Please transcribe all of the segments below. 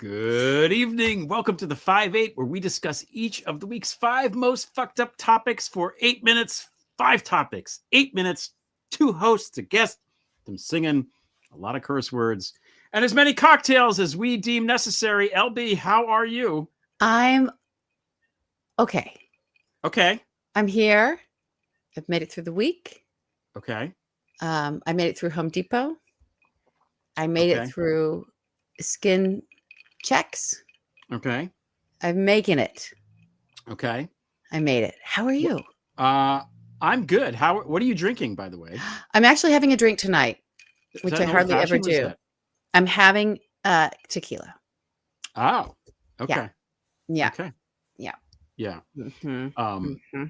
Good evening. Welcome to the 5-8, where we discuss each of the week's 5 most fucked up topics for 8 minutes, 5 topics, 8 minutes, 2 hosts, a guest, them singing a lot of curse words, and as many cocktails as we deem necessary. LB, how are you? I'm okay. Okay. I'm here. I've made it through the week. Okay. I made it through Home Depot. I made it through skin checks. Okay. I'm making it. Okay. I made it. How are you? I'm good. What are you drinking, by the way? I'm actually having a drink tonight, which I hardly ever do. I'm having tequila. Oh, okay. Yeah. Okay. Yeah. Yeah. Mm-hmm.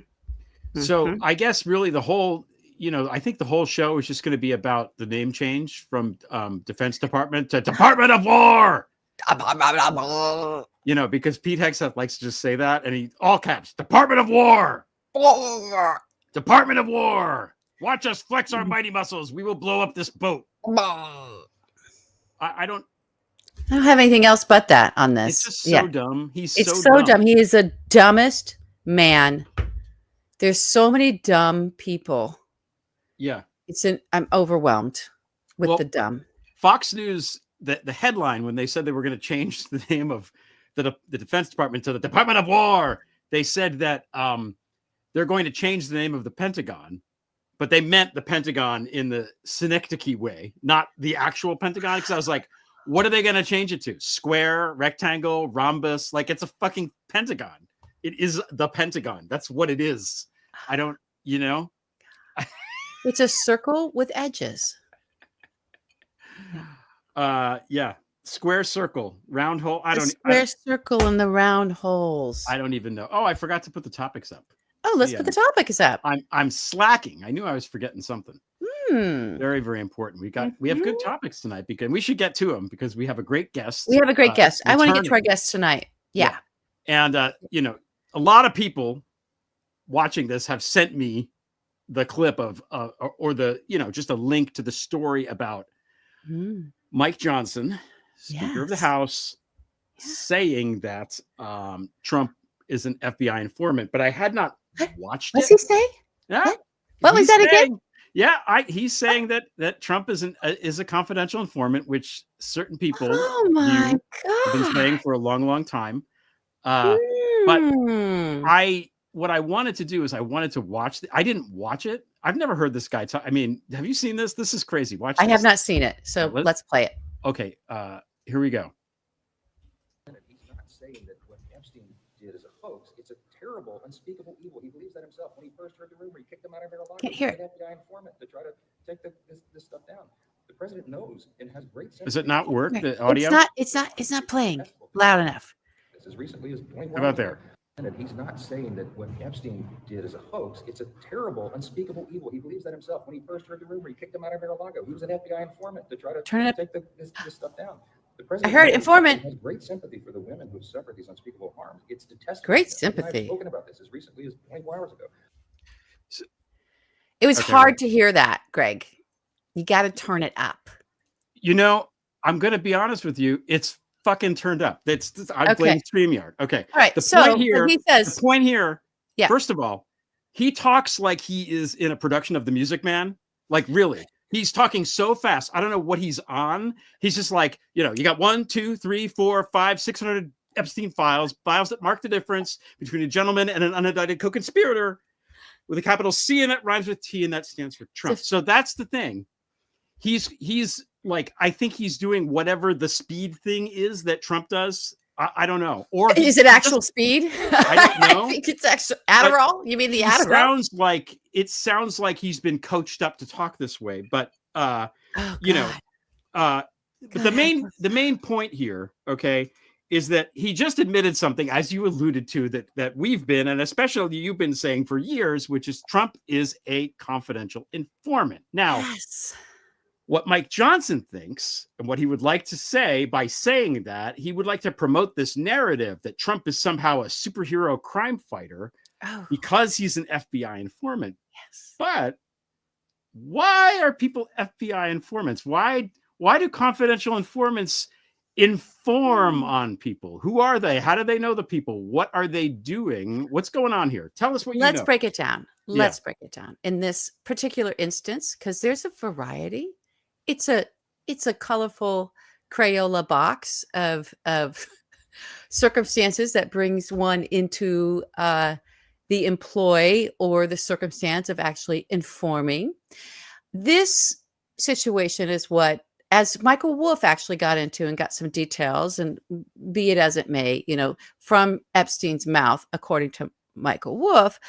So I guess really the whole, I think the whole show is just going to be about the name change from Defense Department to Department of War. Because Pete Hegseth likes to just say that, and he all caps, Department of War. Department of War. Watch us flex our mighty muscles. We will blow up this boat. I don't have anything else but that on this. It's just so dumb. It's so dumb. He is the dumbest man. There's so many dumb people. Yeah. I'm overwhelmed with the dumb. Fox News, the headline, when they said they were going to change the name of the Defense Department to the Department of War, they said that they're going to change the name of the Pentagon, but they meant the Pentagon in the synecdoche way, not the actual Pentagon. Because I was like, what are they going to change it to? Square, rectangle, rhombus? Like, it's a fucking Pentagon. It is the Pentagon. That's what it is. I don't, It's a circle with edges. Yeah. Square circle, round hole. Square circle and the round holes. I don't even know. Oh, I forgot to put the topics up. Oh, let's put the topics up. I'm slacking. I knew I was forgetting something. Very, very important. We have good topics tonight because we should get to them because we have a great guest. We have a great guest. I want to get to our guest tonight. Yeah. And a lot of people watching this have sent me the clip of or the just a link to the story about Mike Johnson, Speaker of the House, saying that Trump is an FBI informant, but I had not watched it. What's he say? Yeah. What was that again? Yeah, he's saying that Trump is a confidential informant, which certain people have been saying for a long, long time. But what I wanted to do is I wanted to watch. I didn't watch it. I've never heard this guy talk. I mean, have you seen this? This is crazy. Watch. I have not seen it, so let's play it. Okay, here we go. He's not saying that what Epstein did is a hoax. It's a terrible, unspeakable evil. He believes that himself. When he first heard the rumor, he kicked him out of Mar-a-Lago. Can't hear it. An FBI informant to try to take this stuff down. The president knows and has great sense. Does it not work? The audio? It's not playing loud enough. This is recently as How about there? And he's not saying that what Epstein did is a hoax. It's a terrible, unspeakable evil. He believes that himself. When he first heard the rumor, he kicked him out of Mar-a-Lago. He was an FBI informant to try to take this stuff down. The president I heard informant. Has great sympathy for the women who suffered these unspeakable harms. It's detestable. Great sympathy. I've spoken about this as recently as 24 hours ago. It was hard to hear that, Greg. You got to turn it up. I'm going to be honest with you. It's fucking turned up. I blame StreamYard. Okay. All right. The point here. Yeah. First of all, he talks like he is in a production of The Music Man. Like, really. He's talking so fast. I don't know what he's on. He's just like, you got 1, 2, 3, 4, 5, 600 Epstein files that mark the difference between a gentleman and an unindicted co-conspirator with a capital C and that rhymes with T and that stands for Trump. So that's the thing. He's like, I think he's doing whatever the speed thing is that Trump does. I don't know. Or is it actual speed? I don't know. I think it's actual Adderall. You mean the Adderall? It sounds like he's been coached up to talk this way. But but the main point here, okay, is that he just admitted something, as you alluded to, that we've been, and especially you've been saying for years, which is Trump is a confidential informant. Now, what Mike Johnson thinks and what he would like to say by saying that, he would like to promote this narrative that Trump is somehow a superhero crime fighter because he's an FBI informant. Yes. But why are people FBI informants? Why do confidential informants inform on people. Who are they? How do they know the people? What are they doing? What's going on here? Tell us what you know. Let's break it down. Let's break it down. In this particular instance, because there's a variety, it's a colorful Crayola box of circumstances that brings one into the employ or the circumstance of actually informing. This situation is what, as Michael Wolff actually got into and got some details, and be it as it may, from Epstein's mouth, according to Michael Wolff,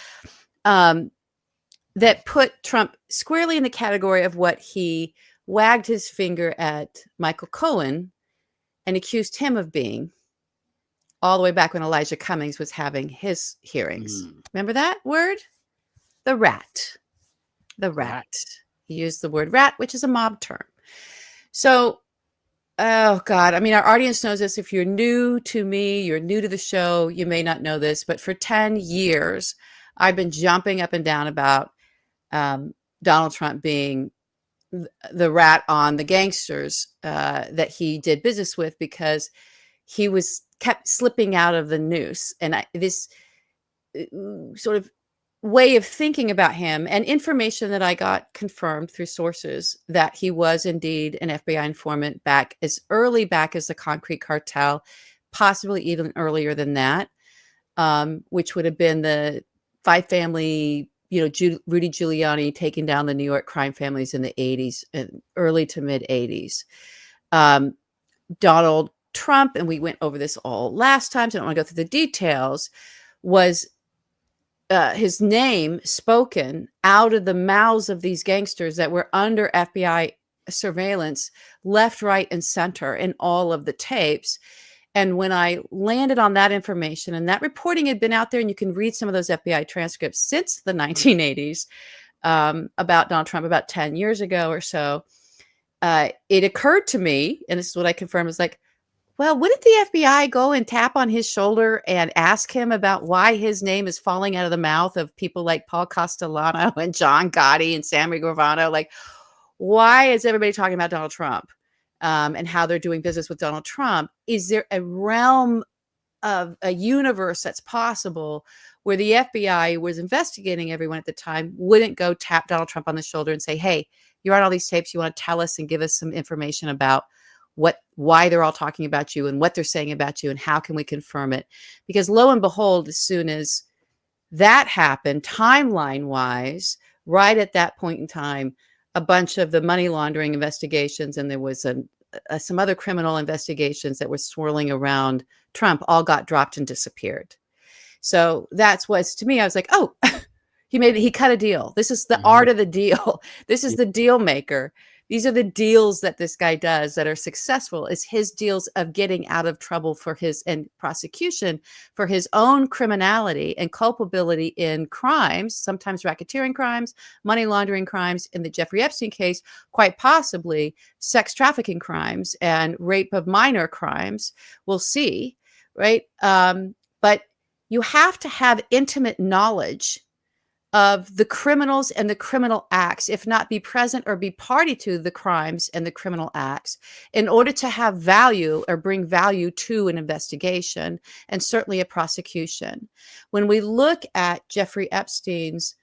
that put Trump squarely in the category of what he wagged his finger at Michael Cohen and accused him of being, all the way back when Elijah Cummings was having his hearings. Remember that word? The rat. The rat. He used the word rat, which is a mob term. So, oh God, I mean, our audience knows this. If you're new to me, you're new to the show, you may not know this, but for 10 years, I've been jumping up and down about Donald Trump being the rat on the gangsters that he did business with, because he kept slipping out of the noose. And this sort of way of thinking about him, and information that I got confirmed through sources, that he was indeed an FBI informant back as the Concrete Cartel, possibly even earlier than that, which would have been the Five Family, Rudy Giuliani taking down the New York crime families in the 80s and early to mid 80s. Donald Trump, and we went over this all last time, so I don't want to go through the details, was his name spoken out of the mouths of these gangsters that were under FBI surveillance left, right, and center in all of the tapes. And when I landed on that information, and that reporting had been out there, and you can read some of those FBI transcripts since the 1980s about Donald Trump, about 10 years ago or so, it occurred to me, and this is what I confirmed, was like, well, wouldn't the FBI go and tap on his shoulder and ask him about why his name is falling out of the mouth of people like Paul Castellano and John Gotti and Sammy Gravano? Like, why is everybody talking about Donald Trump and how they're doing business with Donald Trump? Is there a realm of a universe that's possible where the FBI was investigating everyone at the time wouldn't go tap Donald Trump on the shoulder and say, hey, you're on all these tapes, you want to tell us and give us some information about why they're all talking about you and what they're saying about you and how can we confirm it? Because lo and behold, as soon as that happened, timeline wise, right at that point in time, a bunch of the money laundering investigations, and there was some other criminal investigations that were swirling around Trump, all got dropped and disappeared. So that's what's, to me, I was like, oh, he cut a deal. This is the art of the deal. This is the deal maker. These are the deals that this guy does that are successful, is his deals of getting out of trouble for his and prosecution for his own criminality and culpability in crimes, sometimes racketeering crimes, money laundering crimes. In the Jeffrey Epstein case, quite possibly sex trafficking crimes and rape of minor crimes. We'll see, right? But you have to have intimate knowledge of the criminals and the criminal acts, if not be present or be party to the crimes and the criminal acts, in order to have value or bring value to an investigation and certainly a prosecution. When we look at Jeffrey Epstein's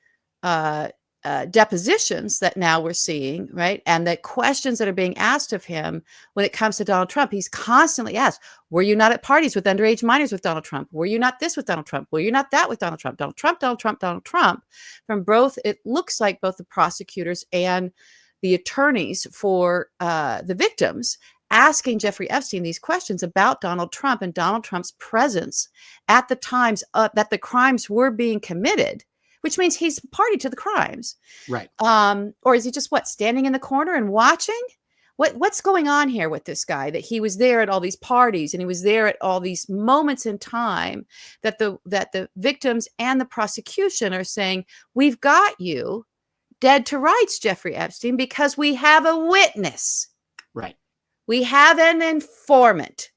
depositions that now we're seeing, right, and the questions that are being asked of him when it comes to Donald Trump, he's constantly asked, were you not at parties with underage minors with Donald Trump? Were you not this with Donald Trump? Were you not that with Donald Trump? Donald Trump, Donald Trump, Donald Trump. From both, it looks like both the prosecutors and the attorneys for the victims asking Jeffrey Epstein these questions about Donald Trump and Donald Trump's presence at the times that the crimes were being committed, which means he's party to the crimes. Right. Or is he just standing in the corner and watching? What's going on here with this guy, that he was there at all these parties and he was there at all these moments in time that the victims and the prosecution are saying, we've got you dead to rights, Jeffrey Epstein, because we have a witness. Right. We have an informant,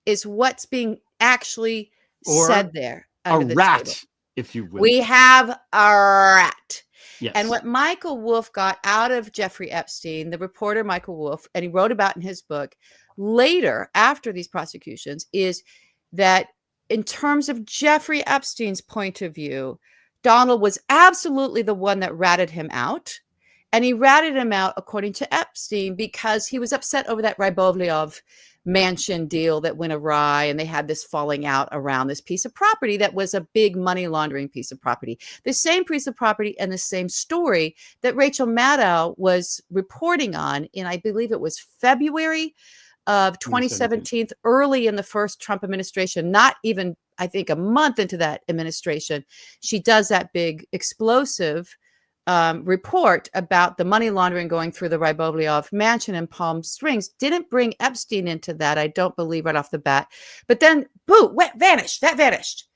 is what's being actually said there. A rat, if you will. We have a rat. Yes. And what Michael Wolff got out of Jeffrey Epstein, the reporter Michael Wolff, and he wrote about in his book later after these prosecutions, is that in terms of Jeffrey Epstein's point of view, Donald was absolutely the one that ratted him out. And he ratted him out, according to Epstein, because he was upset over that Rybolovlev mansion deal that went awry, and they had this falling out around this piece of property that was a big money laundering piece of property. The same piece of property and the same story that Rachel Maddow was reporting on in, I believe it was February of 2017, early in the first Trump administration, not even, I think, a month into that administration. She does that big explosive report about the money laundering going through the Rybolovlev mansion in Palm Springs. Didn't bring Epstein into that, I don't believe, right off the bat. But then, boo, vanished. That vanished.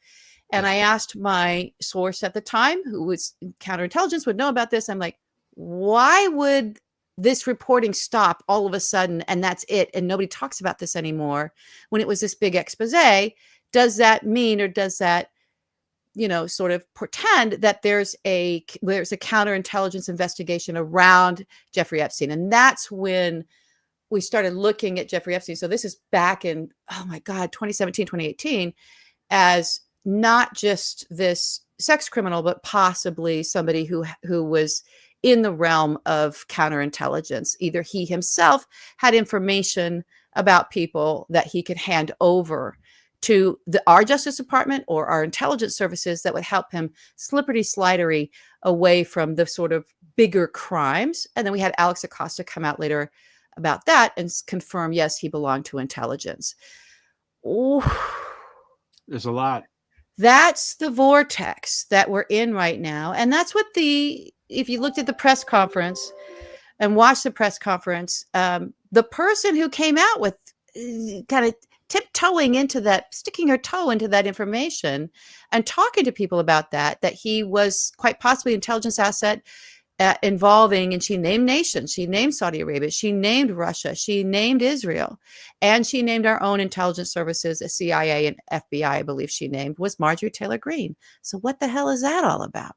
And I asked my source at the time, who was counterintelligence, would know about this. I'm like, why would this reporting stop all of a sudden and that's it? And nobody talks about this anymore when it was this big expose. Does that mean, or does that, sort of portend that there's a counterintelligence investigation around Jeffrey Epstein? And that's when we started looking at Jeffrey Epstein. So this is back in, 2017, 2018, as not just this sex criminal, but possibly somebody who was in the realm of counterintelligence. Either he himself had information about people that he could hand over to our Justice Department or our intelligence services that would help him slippery-slidery away from the sort of bigger crimes. And then we had Alex Acosta come out later about that and confirm, yes, he belonged to intelligence. Ooh. There's a lot. That's the vortex that we're in right now. And that's what if you looked at the press conference and watched the press conference, the person who came out with kind of tiptoeing into that, sticking her toe into that information and talking to people about that he was quite possibly intelligence asset involving, and she named nations. She named Saudi Arabia. She named Russia. She named Israel. And she named our own intelligence services, the CIA and FBI, I believe she named, was Marjorie Taylor Greene. So what the hell is that all about?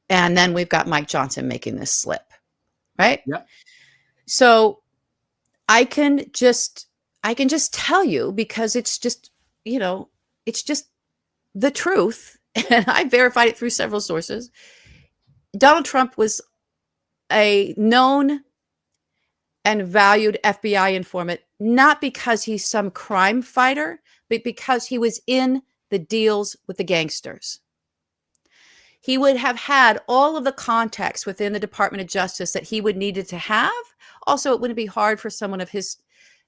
And then we've got Mike Johnson making this slip, right? Yeah. So I can just tell you, because it's just, it's just the truth. And I verified it through several sources. Donald Trump was a known and valued FBI informant, not because he's some crime fighter, but because he was in the deals with the gangsters. He would have had all of the context within the Department of Justice that he would needed to have. Also, it wouldn't be hard for someone of his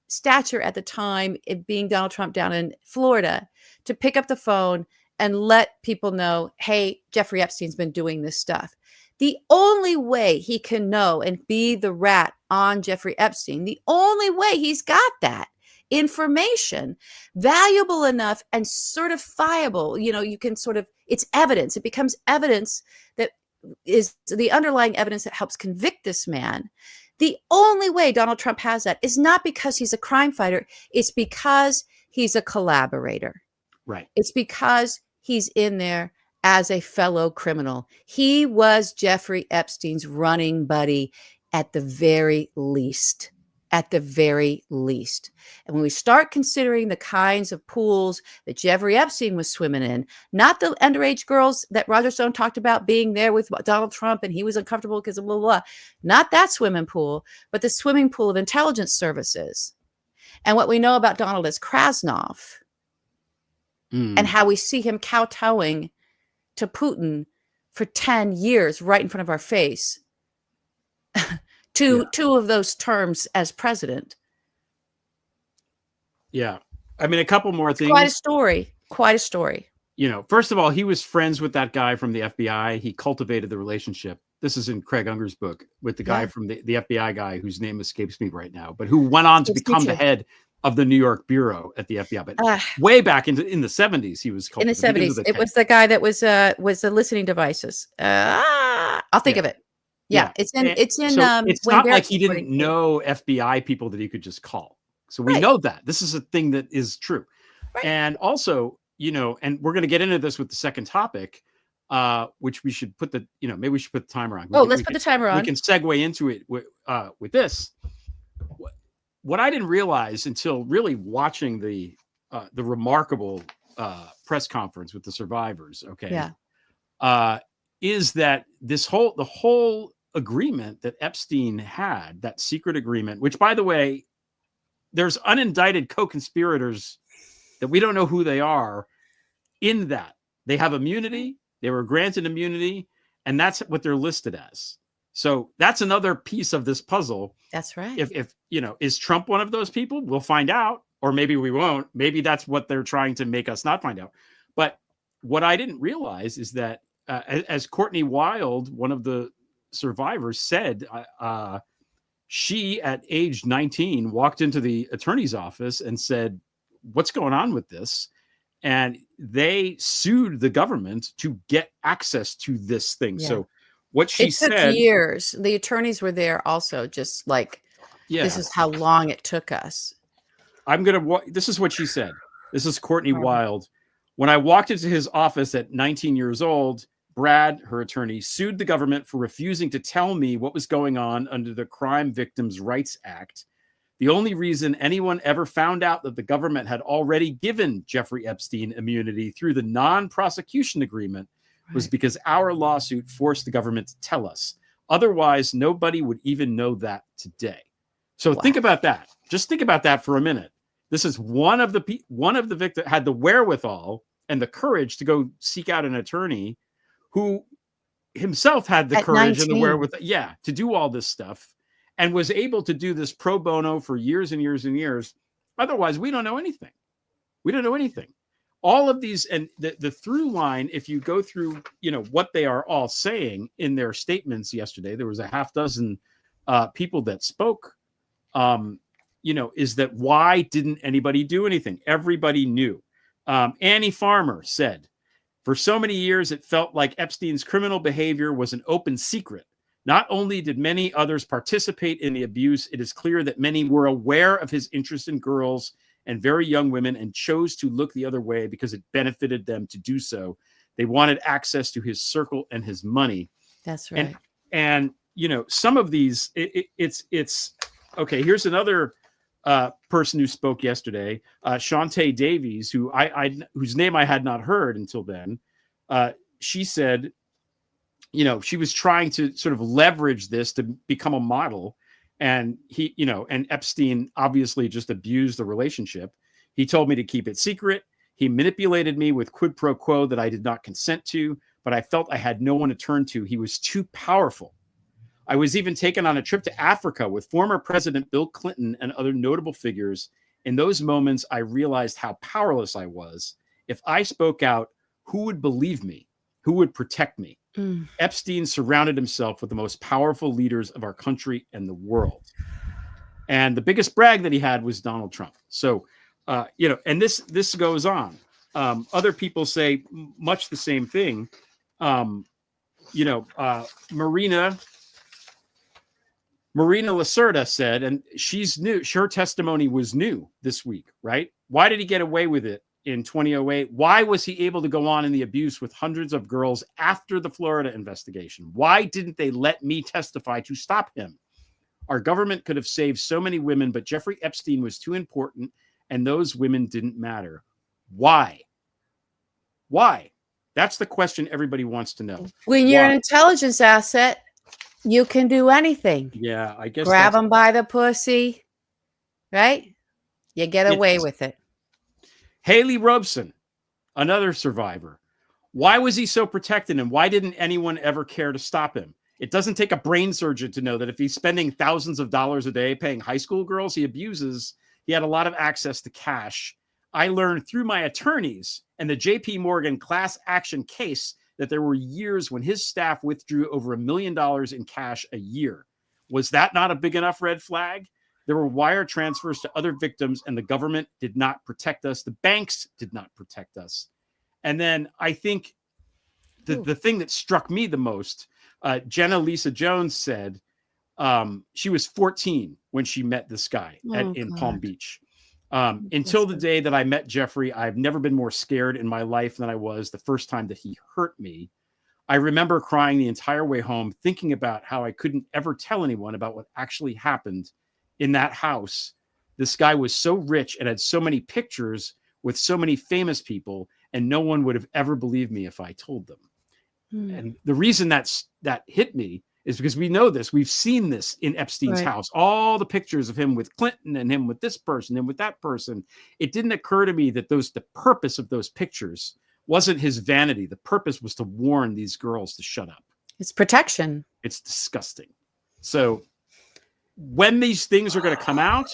stature at the time, it being Donald Trump down in Florida, to pick up the phone and let people know, hey, Jeffrey Epstein's been doing this stuff. The only way he can know and be the rat on Jeffrey Epstein, the only way he's got that information valuable enough and certifiable, you can sort of, it's evidence. It becomes evidence that is the underlying evidence that helps convict this man. The only way Donald Trump has that is not because he's a crime fighter. It's because he's a collaborator. Right. It's because he's in there as a fellow criminal. He was Jeffrey Epstein's running buddy at the very least. At the very least. And when we start considering the kinds of pools that Jeffrey Epstein was swimming in, not the underage girls that Roger Stone talked about being there with Donald Trump and he was uncomfortable because of blah, blah, blah, not that swimming pool, but the swimming pool of intelligence services. And what we know about Donald is Krasnov and how we see him kowtowing to Putin for 10 years right in front of our face. Two of those terms as president. Yeah. I mean, a couple more things. Quite a story. First of all, he was friends with that guy from the FBI. He cultivated the relationship. This is in Craig Unger's book with the guy from the FBI guy whose name escapes me right now, but who went on to become the head of the New York bureau at the FBI. But way back in the 70s, he was in the 70s. It was the guy that was the listening devices. I'll think of it. Yeah, it's in. So it's not like he didn't know FBI people that he could just call. So we know that this is a thing that is true. Right. And also, and we're going to get into this with the second topic. which we should put maybe we should put the timer on. Let's put the timer on. We can segue into it with this. What I didn't realize until really watching the remarkable press conference with the survivors, is that the whole agreement that Epstein had, that secret agreement, which, by the way, there's unindicted co-conspirators that we don't know who they are in that. They have immunity. They were granted immunity, and that's what they're listed as. So that's another piece of this puzzle. That's right. If is Trump one of those people? We'll find out, or maybe we won't. Maybe that's what they're trying to make us not find out. But what I didn't realize is that as Courtney Wild, one of the survivors, said, she at age 19 walked into the attorney's office and said, "What's going on with this?" And they sued the government to get access to this thing. Yeah. So what she said, took years. The attorneys were there also, just like, this is how long it took us. This is what she said. This is Courtney Wild. When I walked into his office at 19 years old, Brad, her attorney, sued the government for refusing to tell me what was going on under the Crime Victims' Rights Act. The only reason anyone ever found out that the government had already given Jeffrey Epstein immunity through the non-prosecution agreement was because our lawsuit forced the government to tell us. Otherwise, nobody would even know that today. So think about that. Just think about that for a minute. This is one of the victims had the wherewithal and the courage to go seek out an attorney who himself had the courage 19. And the wherewithal, to do all this stuff, and was able to do this pro bono for years and years and years. Otherwise, we don't know anything. We don't know anything. All of these, and the through line, if you go through, what they are all saying in their statements yesterday, there was a half dozen people that spoke, is that why didn't anybody do anything? Everybody knew. Annie Farmer said, for so many years, it felt like Epstein's criminal behavior was an open secret. Not only did many others participate in the abuse, it is clear that many were aware of his interest in girls and very young women and chose to look the other way because it benefited them to do so. They wanted access to his circle and his money. That's right. And some of these, it's okay. Here's another person who spoke yesterday, Shantae Davies, whose name I had not heard until then. She said, she was trying to sort of leverage this to become a model. And and Epstein obviously just abused the relationship. He told me to keep it secret. He manipulated me with quid pro quo that I did not consent to, but I felt I had no one to turn to. He was too powerful. I was even taken on a trip to Africa with former President Bill Clinton and other notable figures. In those moments, I realized how powerless I was. If I spoke out, who would believe me? Who would protect me? Epstein surrounded himself with the most powerful leaders of our country and the world. And the biggest brag that he had was Donald Trump. So, and this goes on. Other people say much the same thing. Marina Lacerda said, and she's new. Her testimony was new this week, right? Why did he get away with it in 2008? Why was he able to go on in the abuse with hundreds of girls after the Florida investigation? Why didn't they let me testify to stop him? Our government could have saved so many women, but Jeffrey Epstein was too important, and those women didn't matter. Why? Why? That's the question everybody wants to know. When you're an intelligence asset, you can do anything. Yeah, I guess. Grab them by the pussy, right? You get away with it. Haley Robeson, another survivor. Why was he so protected, and why didn't anyone ever care to stop him? It doesn't take a brain surgeon to know that if he's spending thousands of dollars a day paying high school girls he abuses, he had a lot of access to cash. I learned through my attorneys and the JP Morgan class action case that there were years when his staff withdrew over $1 million in cash a year. Was that not a big enough red flag? There were wire transfers to other victims, and the government did not protect us. The banks did not protect us. And then I think the thing that struck me the most, Jenna Lisa Jones said she was 14 when she met this guy in Palm Beach. Until the day that I met Jeffrey, I've never been more scared in my life than I was the first time that he hurt me. I remember crying the entire way home, thinking about how I couldn't ever tell anyone about what actually happened in that house. This guy was so rich and had so many pictures with so many famous people, and no one would have ever believed me if I told them. And the reason that hit me is because we know this. We've seen this in Epstein's house. All the pictures of him with Clinton and him with this person and with that person. It didn't occur to me that the purpose of those pictures wasn't his vanity. The purpose was to warn these girls to shut up. It's protection. It's disgusting. So when these things are going to come out,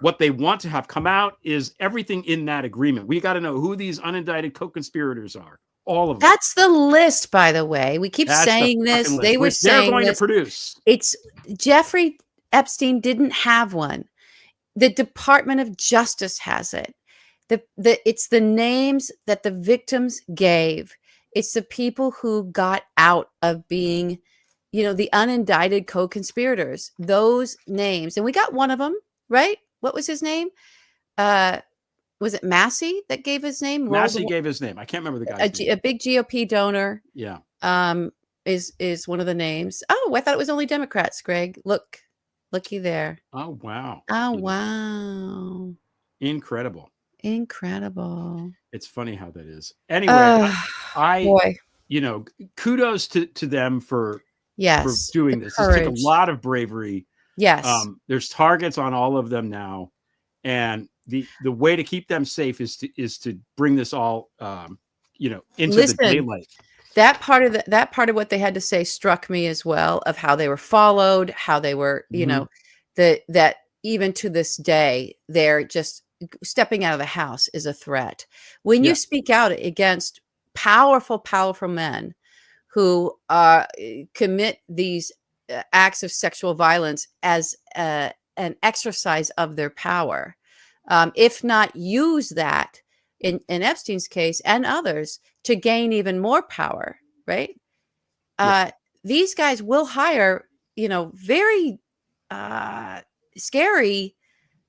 what they want to have come out is everything in that agreement. We got to know who these unindicted co-conspirators are. All of them. That's the list, by the way. We keep saying this. They were saying they're going this. To produce. It's Jeffrey Epstein didn't have one. The Department of Justice has it. It's the names that the victims gave. It's the people who got out of being, the unindicted co-conspirators. Those names, and we got one of them, right? What was his name? Was it Massey that gave his name? Massey gave his name. I can't remember the guy's name. A big GOP donor. Yeah. Is one of the names. Oh, I thought it was only Democrats, Greg. Looky there. Oh, wow. Oh, wow. Incredible. It's funny how that is. Anyway, boy. Kudos to them for doing this. Courage. This took a lot of bravery. Yes. There's targets on all of them now. And the way to keep them safe is to bring this all into the daylight. That part of what they had to say struck me as well, of how they were followed, how they were, that even to this day, they're just stepping out of the house is a threat. When you speak out against powerful men who commit these acts of sexual violence as an exercise of their power, if not use that in Epstein's case and others to gain even more power, right? These guys will hire, very scary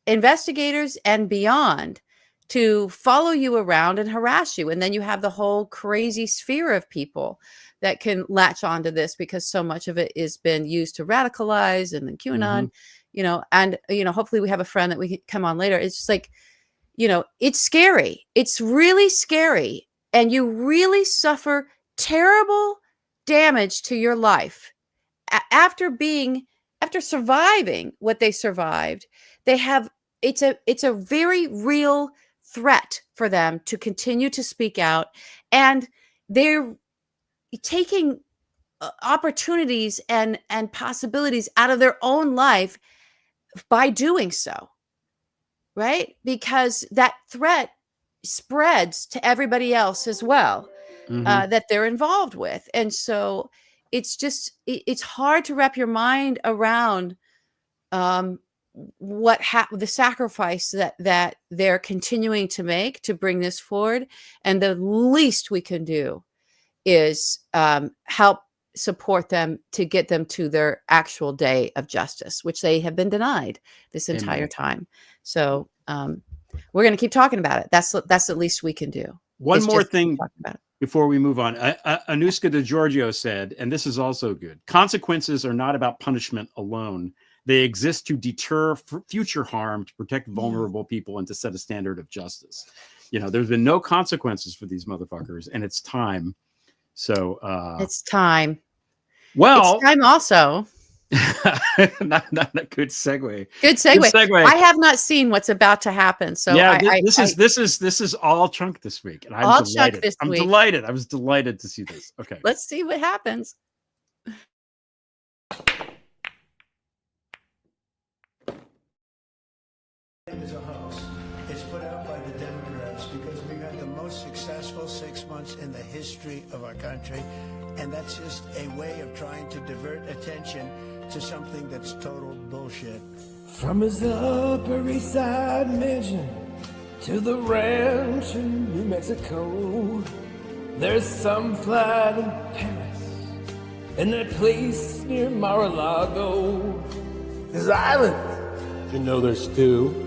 investigators and beyond to follow you around and harass you. And then you have the whole crazy sphere of people that can latch onto this because so much of it has been used to radicalize, and then QAnon, and, hopefully we have a friend that we can come on later. It's just like, it's scary. It's really scary. And you really suffer terrible damage to your life after surviving what they survived. It's a very real threat for them to continue to speak out, and they're taking opportunities and possibilities out of their own life by doing so, right? Because that threat spreads to everybody else as well, that they're involved with. And so it's hard to wrap your mind around the sacrifice that they're continuing to make to bring this forward. And the least we can do is help support them to get them to their actual day of justice, which they have been denied this entire time. So we're going to keep talking about it. That's the least we can do. One more thing before we move on. Anuska DeGiorgio said, and this is also good, consequences are not about punishment alone. They exist to deter future harm, to protect vulnerable people, and to set a standard of justice. There's been no consequences for these motherfuckers, and it's time. So it's time. Well, it's time also. not a good segue. Good segue. I have not seen what's about to happen. So yeah, this is all chunk this week, and I'm delighted. Delighted. I was delighted to see this. Okay, let's see what happens. Is a hoax. It's put out by the Democrats because we've had the most successful 6 months in the history of our country, and that's just a way of trying to divert attention to something that's total bullshit. From his Upper East Side mansion to the ranch in New Mexico, there's some flat in Paris and that place near Mar-a-Lago. There's islands, there's two.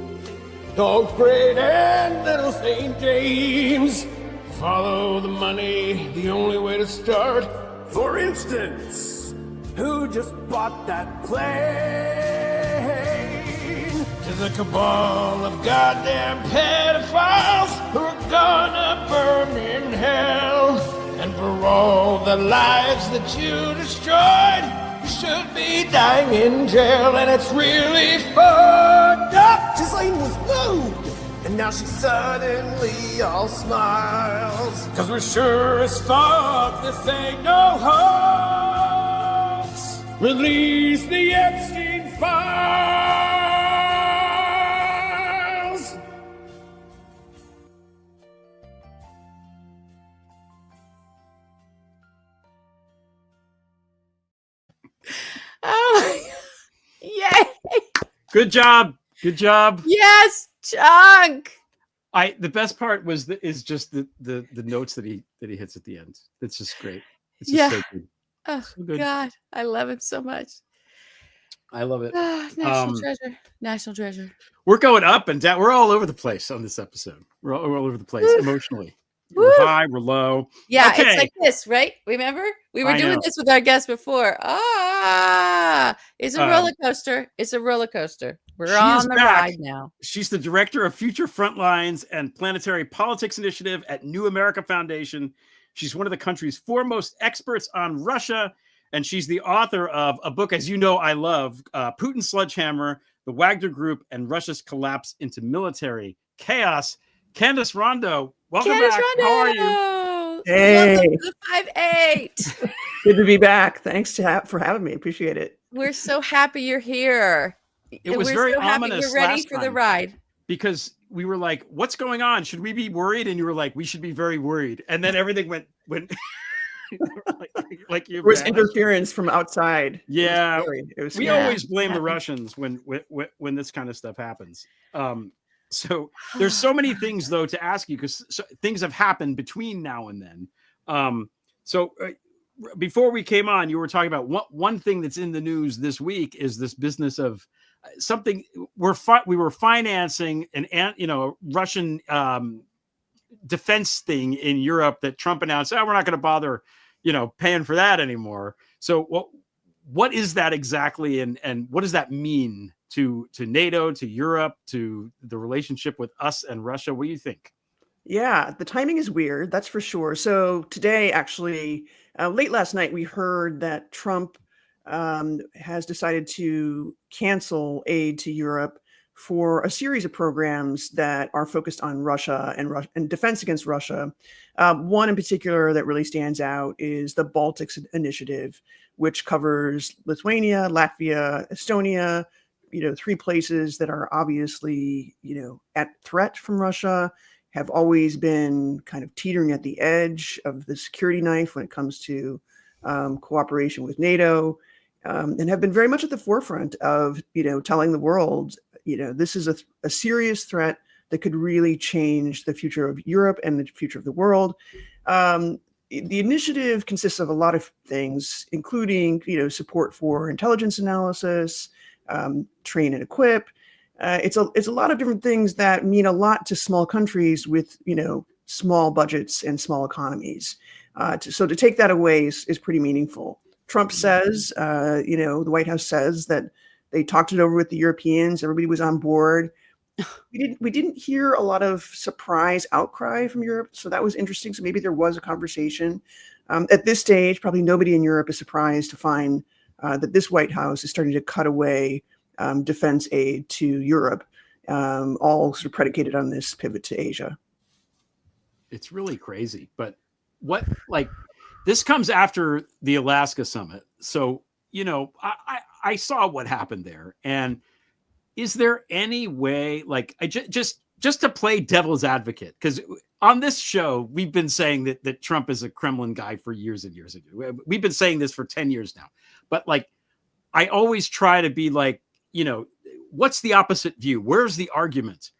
Dog Parade and Little St. James. Follow the money, the only way to start For instance, who just bought that plane? To the cabal of goddamn pedophiles who are gonna burn in hell. And for all the lives that you destroyed, you should be dying in jail. And it's really fucked up. Ghislaine was moved, and now she suddenly all smiles. Cause we're sure as fuck this ain't no hoax. Release the Epstein files. Oh, yay! Good job. Good job. Yes, Chunk. The best part was is just the notes that he hits at the end. It's just great. It's just so good. Oh So good. God, I love him so much. I love it. National treasure. National treasure. We're going up and down. We're all over the place on this episode. We're all over the place emotionally. Woo. We're high, we're low. Yeah, Okay. it's like this, right? Remember? We were I doing know. this with our guests before. It's a roller coaster. It's a roller coaster. We're She is on the back. ride now. She's the director of Future Frontlines and Planetary Politics Initiative at New America Foundation. She's one of the country's foremost experts on Russia, and she's the author of a book, as you know, I love, Putin Sledgehammer, the Wagner Group, and Russia's Collapse into Military Chaos. Candace Rondeaux, welcome Candace back. Rondeaux. How are you? Hey. Welcome to the 5'8". Good to be back. Thanks for having me. Appreciate it. We're so happy you're here. It was We're very so happy ominous you're ready last for the time. ride. Because we were like, what's going on? Should we be worried? And you were like, we should be very worried. And then everything went like you. There was interference from outside. Yeah, It was we scary. always blame the Russians when this kind of stuff happens. So there's so many things though to ask you because things have happened between now and then. Before we came on, you were talking about one thing that's in the news this week is this business of something we were financing an Russian defense thing in Europe that Trump announced. We're not going to bother, paying for that anymore. So what is that exactly, and what does that mean to NATO, to Europe, to the relationship with us and Russia? What do you think? Yeah, the timing is weird, that's for sure. So today, actually, late last night, we heard that Trump has decided to cancel aid to Europe for a series of programs that are focused on Russia and defense against Russia. One in particular that really stands out is the Baltics Initiative, which covers Lithuania, Latvia, Estonia, 3 places that are obviously, at threat from Russia, have always been kind of teetering at the edge of the security knife when it comes to cooperation with NATO, and have been very much at the forefront of, telling the world, this is a serious threat that could really change the future of Europe and the future of the world. The initiative consists of a lot of things, including, support for intelligence analysis, train and equip. It's a lot of different things that mean a lot to small countries with, small budgets and small economies. So to take that away is pretty meaningful. Trump says, the White House says that they talked it over with the Europeans. Everybody was on board. We didn't hear a lot of surprise outcry from Europe. So that was interesting. So maybe there was a conversation. At this stage, probably nobody in Europe is surprised to find that this White House is starting to cut away defense aid to Europe, all sort of predicated on this pivot to Asia. It's really crazy. But this comes after the Alaska summit. So, I saw what happened there. And is there any way, just to play devil's advocate, because on this show, we've been saying that Trump is a Kremlin guy for years and years. We've been saying this for 10 years now. But I always try to be what's the opposite view? Where's the argument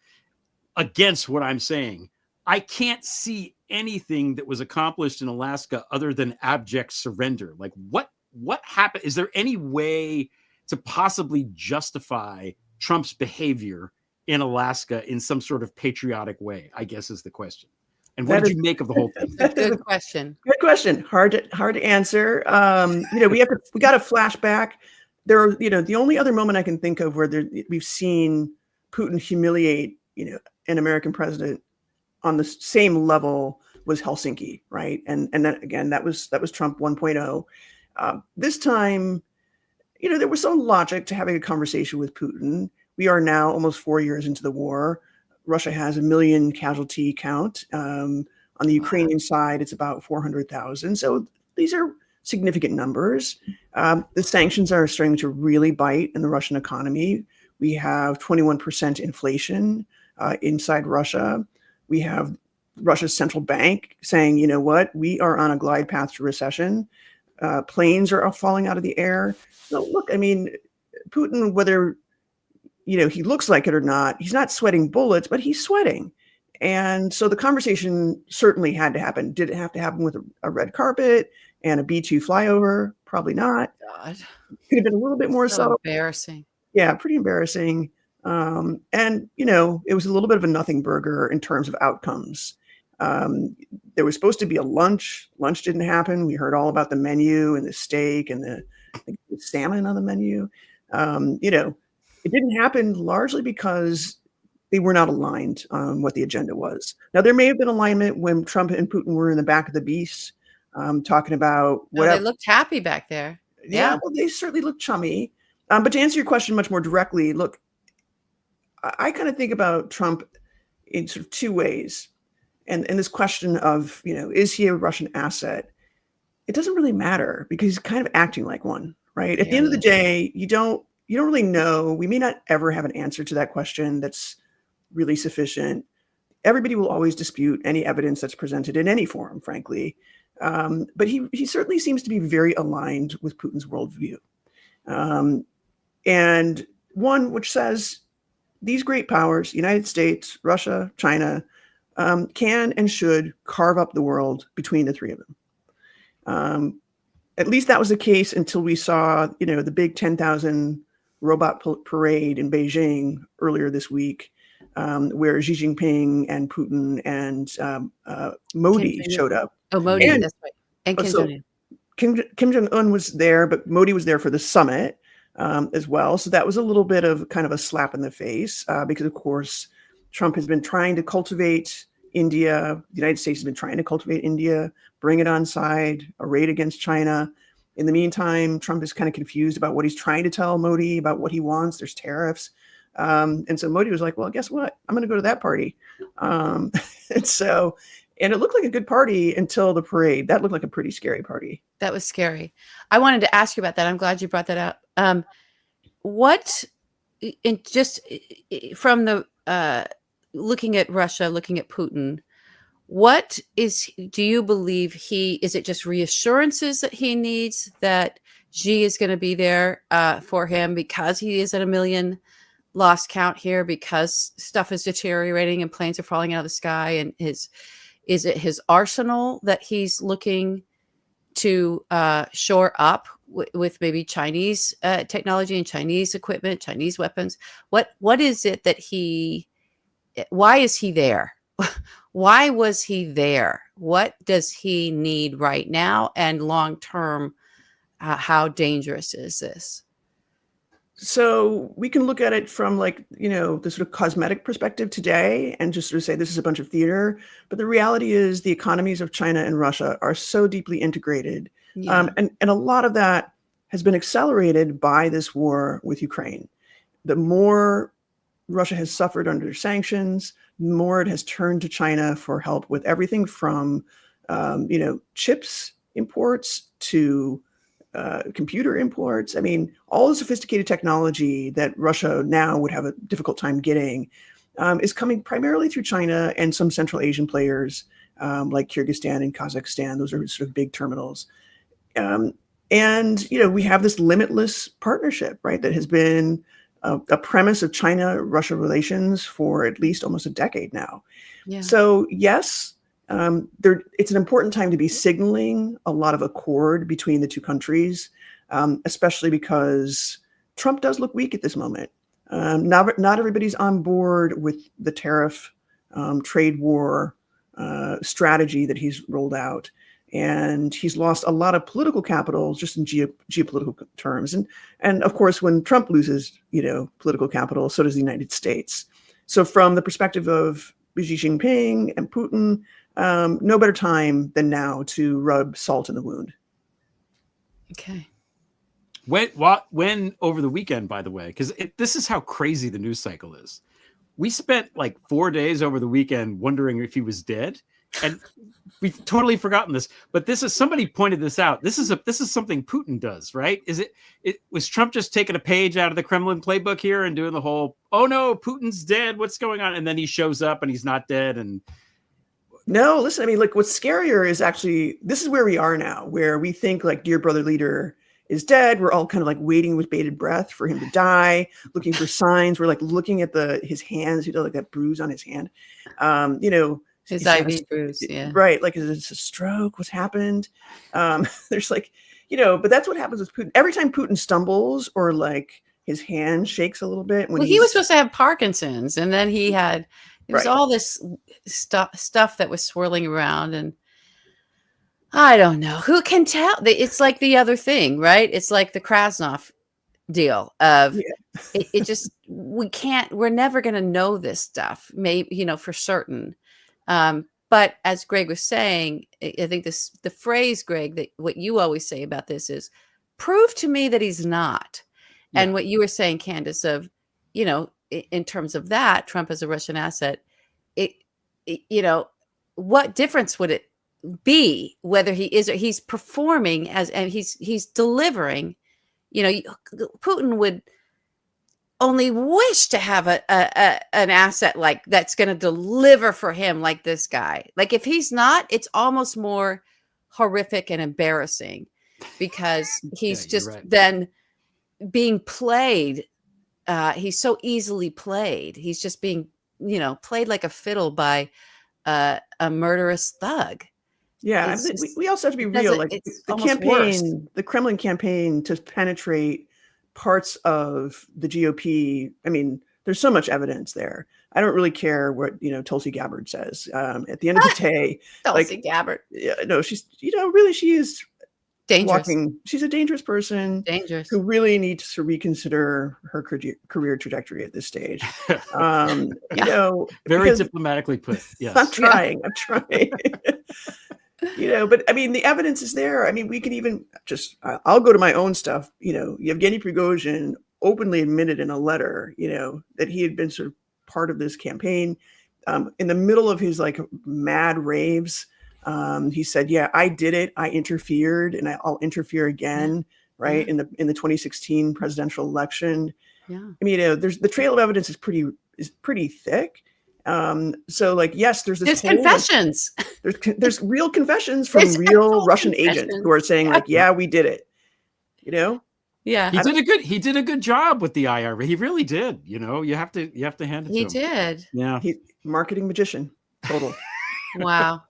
against what I'm saying? I can't see anything that was accomplished in Alaska other than abject surrender. What happened? Is there any way to possibly justify Trump's behavior in Alaska in some sort of patriotic way, I guess is the question. And what did you make of the whole thing? Good question. Good question. Hard to answer. We got to flash back. There are, the only other moment I can think of where we've seen Putin humiliate, an American president on the same level was Helsinki, right? And then again, that was Trump 1.0. This time, there was some logic to having a conversation with Putin. We are now almost 4 years into the war. Russia has 1 million casualty count. On the Ukrainian side, it's about 400,000. So these are significant numbers. The sanctions are starting to really bite in the Russian economy. We have 21% inflation inside Russia. We have Russia's central bank saying, you know what, we are on a glide path to recession. Planes are falling out of the air. So look, I mean, Putin, whether he looks like it or not, he's not sweating bullets, but he's sweating. And so the conversation certainly had to happen. Did it have to happen with a red carpet and a B-2 flyover? Probably not. God. Could have been a little bit more so. Embarrassing. Yeah, pretty embarrassing. And, it was a little bit of a nothing burger in terms of outcomes. There was supposed to be a lunch. Lunch didn't happen. We heard all about the menu and the steak and the salmon on the menu. It didn't happen largely because they were not aligned on what the agenda was. Now, there may have been alignment when Trump and Putin were in the back of the beast talking about what they looked happy back there. Yeah, well, they certainly looked chummy. But to answer your question much more directly, look, I kind of think about Trump in sort of two ways. And this question of, is he a Russian asset? It doesn't really matter because he's kind of acting like one, right? At the end of the day, you don't really know. We may not ever have an answer to that question that's really sufficient. Everybody will always dispute any evidence that's presented in any forum, frankly. But he certainly seems to be very aligned with Putin's worldview. And one which says these great powers, United States, Russia, China, can and should carve up the world between the three of them. At least that was the case until we saw, the big 10,000 robot parade in Beijing earlier this week, where Xi Jinping and Putin and Modi showed up. Oh, Modi, that's right. And Kim Jong-un was there, but Modi was there for the summit as well. So that was a little bit of kind of a slap in the face because, of course, Trump has been trying to cultivate India. The United States has been trying to cultivate India, bring it on side, a raid against China. In the meantime, Trump is kind of confused about what he's trying to tell Modi about what he wants. There's tariffs. And so Modi was like, well, guess what? I'm going to go to that party. And it looked like a good party until the parade. That looked like a pretty scary party. That was scary. I wanted to ask you about that. I'm glad you brought that up. From the looking at Russia, looking at Putin, do you believe is it just reassurances that he needs that Xi is going to be there for him because he is at 1 million lost count here because stuff is deteriorating and planes are falling out of the sky? And is it his arsenal that he's looking to shore up with maybe Chinese technology and Chinese equipment, Chinese weapons? What is it that why is he there? Why was he there? What does he need right now? And long term, how dangerous is this? So we can look at it from the sort of cosmetic perspective today and just sort of say this is a bunch of theater. But the reality is the economies of China and Russia are so deeply integrated. Yeah. And a lot of that has been accelerated by this war with Ukraine. The more Russia has suffered under sanctions, the more it has turned to China for help with everything from, chips imports to computer imports. I mean, all the sophisticated technology that Russia now would have a difficult time getting is coming primarily through China and some Central Asian players like Kyrgyzstan and Kazakhstan. Those are sort of big terminals. And we have this limitless partnership, right, that has been a premise of China-Russia relations for at least almost a decade now. Yeah. So yes, it's an important time to be signaling a lot of accord between the two countries, especially because Trump does look weak at this moment. Not everybody's on board with the tariff trade war strategy that he's rolled out. And he's lost a lot of political capital just in geopolitical terms. And of course, when Trump loses, political capital, so does the United States. So from the perspective of Xi Jinping and Putin, no better time than now to rub salt in the wound. Okay. When over the weekend, by the way, because this is how crazy the news cycle is. We spent like 4 days over the weekend wondering if he was dead. And we've totally forgotten this, but somebody pointed this out. This is something Putin does, right? Was Trump just taking a page out of the Kremlin playbook here and doing the whole, oh no, Putin's dead, what's going on? And then he shows up and he's not dead. And no, listen, I mean, like what's scarier is actually, this is where we are now, where we think like dear brother leader is dead. We're all kind of like waiting with bated breath for him to die, looking for signs. We're like looking at his hands, like that bruise on his hand. His IV bruise, yeah. Right. Like, is it a stroke? What's happened? There's like, but that's what happens with Putin. Every time Putin stumbles or like his hand shakes a little bit. Well, he was supposed to have Parkinson's, and then he was Right. all this stuff that was swirling around. And I don't know. Who can tell? It's like the other thing, right? It's like the Krasnov deal of it just, we're never going to know this stuff, maybe, for certain. But as Greg was saying, I think the phrase, Greg, that what you always say about this is prove to me that he's not. Yeah. And what you were saying, Candace, of, in terms of that, Trump as a Russian asset, what difference would it be whether he is or he's performing and he's delivering? Putin would only wish to have an asset like that's going to deliver for him, like this guy. Like if he's not, it's almost more horrific and embarrassing because he's then being played. He's so easily played. He's just being, played like a fiddle by a murderous thug. Yeah, we also have to be real. Like the Kremlin campaign to penetrate parts of the GOP. I mean, there's so much evidence there. I don't really care what Tulsi Gabbard says. At the end of the day, Tulsi Gabbard. Yeah, no, she's really she is dangerous. She's a dangerous person. Dangerous. Who really needs to reconsider her career trajectory at this stage. Very diplomatically put. Yes, I'm trying. But I mean, the evidence is there. I mean, we can even I'll go to my own stuff. Yevgeny Prigozhin openly admitted in a letter, that he had been sort of part of this campaign. In the middle of his like mad raves, he said, yeah, I did it. I interfered and I'll interfere again. Right. In the 2016 presidential election. Yeah. I mean, there's the trail of evidence is pretty thick. So like, yes, there's confessions. There's real confessions from real Russian agents who are saying like, yeah, we did it, Yeah. He did a good job with the IRA. He really did. You have to hand it to him. He did. Yeah. He's marketing magician. Total. Wow.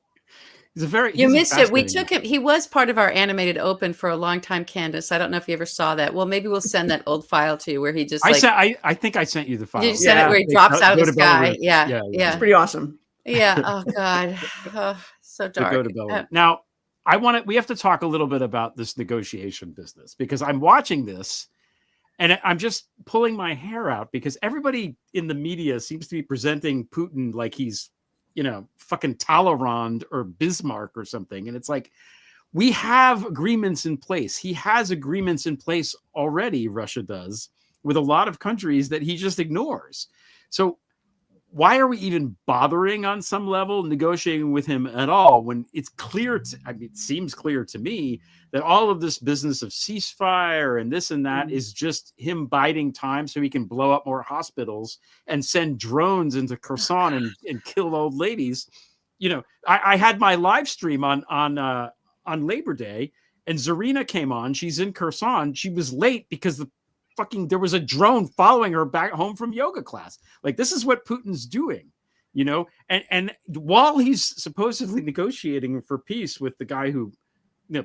You missed it. We took him. He was part of our animated open for a long time, Candace. I don't know if you ever saw that. Well, maybe we'll send that old file to you where he just I think I sent you the file. Did you send it where he drops out of the sky? Yeah. It's pretty awesome. Yeah. Oh God. Oh, so dark. Now, we have to talk a little bit about this negotiation business because I'm watching this and I'm just pulling my hair out because everybody in the media seems to be presenting Putin like he's fucking Talleyrand or Bismarck or something. And it's like, we have agreements in place. He has agreements in place already, Russia does, with a lot of countries that he just ignores. So why are we even bothering on some level negotiating with him at all when it's clear it seems clear to me that all of this business of ceasefire and this and that is just him biding time so he can blow up more hospitals and send drones into Kherson and kill old ladies. I had my live stream on Labor Day and Zarina came on. She's in Kherson. She was late because there was a drone following her back home from yoga class. Like, this is what Putin's doing, and while he's supposedly negotiating for peace with the guy who,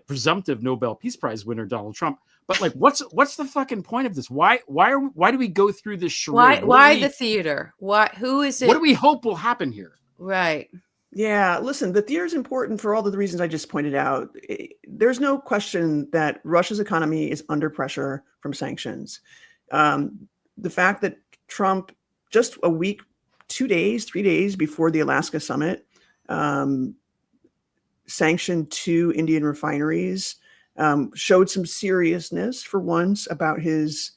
presumptive Nobel Peace Prize winner, Donald Trump. But like, what's the fucking point of this? Why do we go through this charade? Why the theater? Who is it? What do we hope will happen here? Right. Yeah, listen, the theory is important for all of the reasons I just pointed out. There's no question that Russia's economy is under pressure from sanctions. The fact that Trump, just a week, 2 days, 3 days before the Alaska summit, sanctioned 2 Indian refineries, showed some seriousness for once about his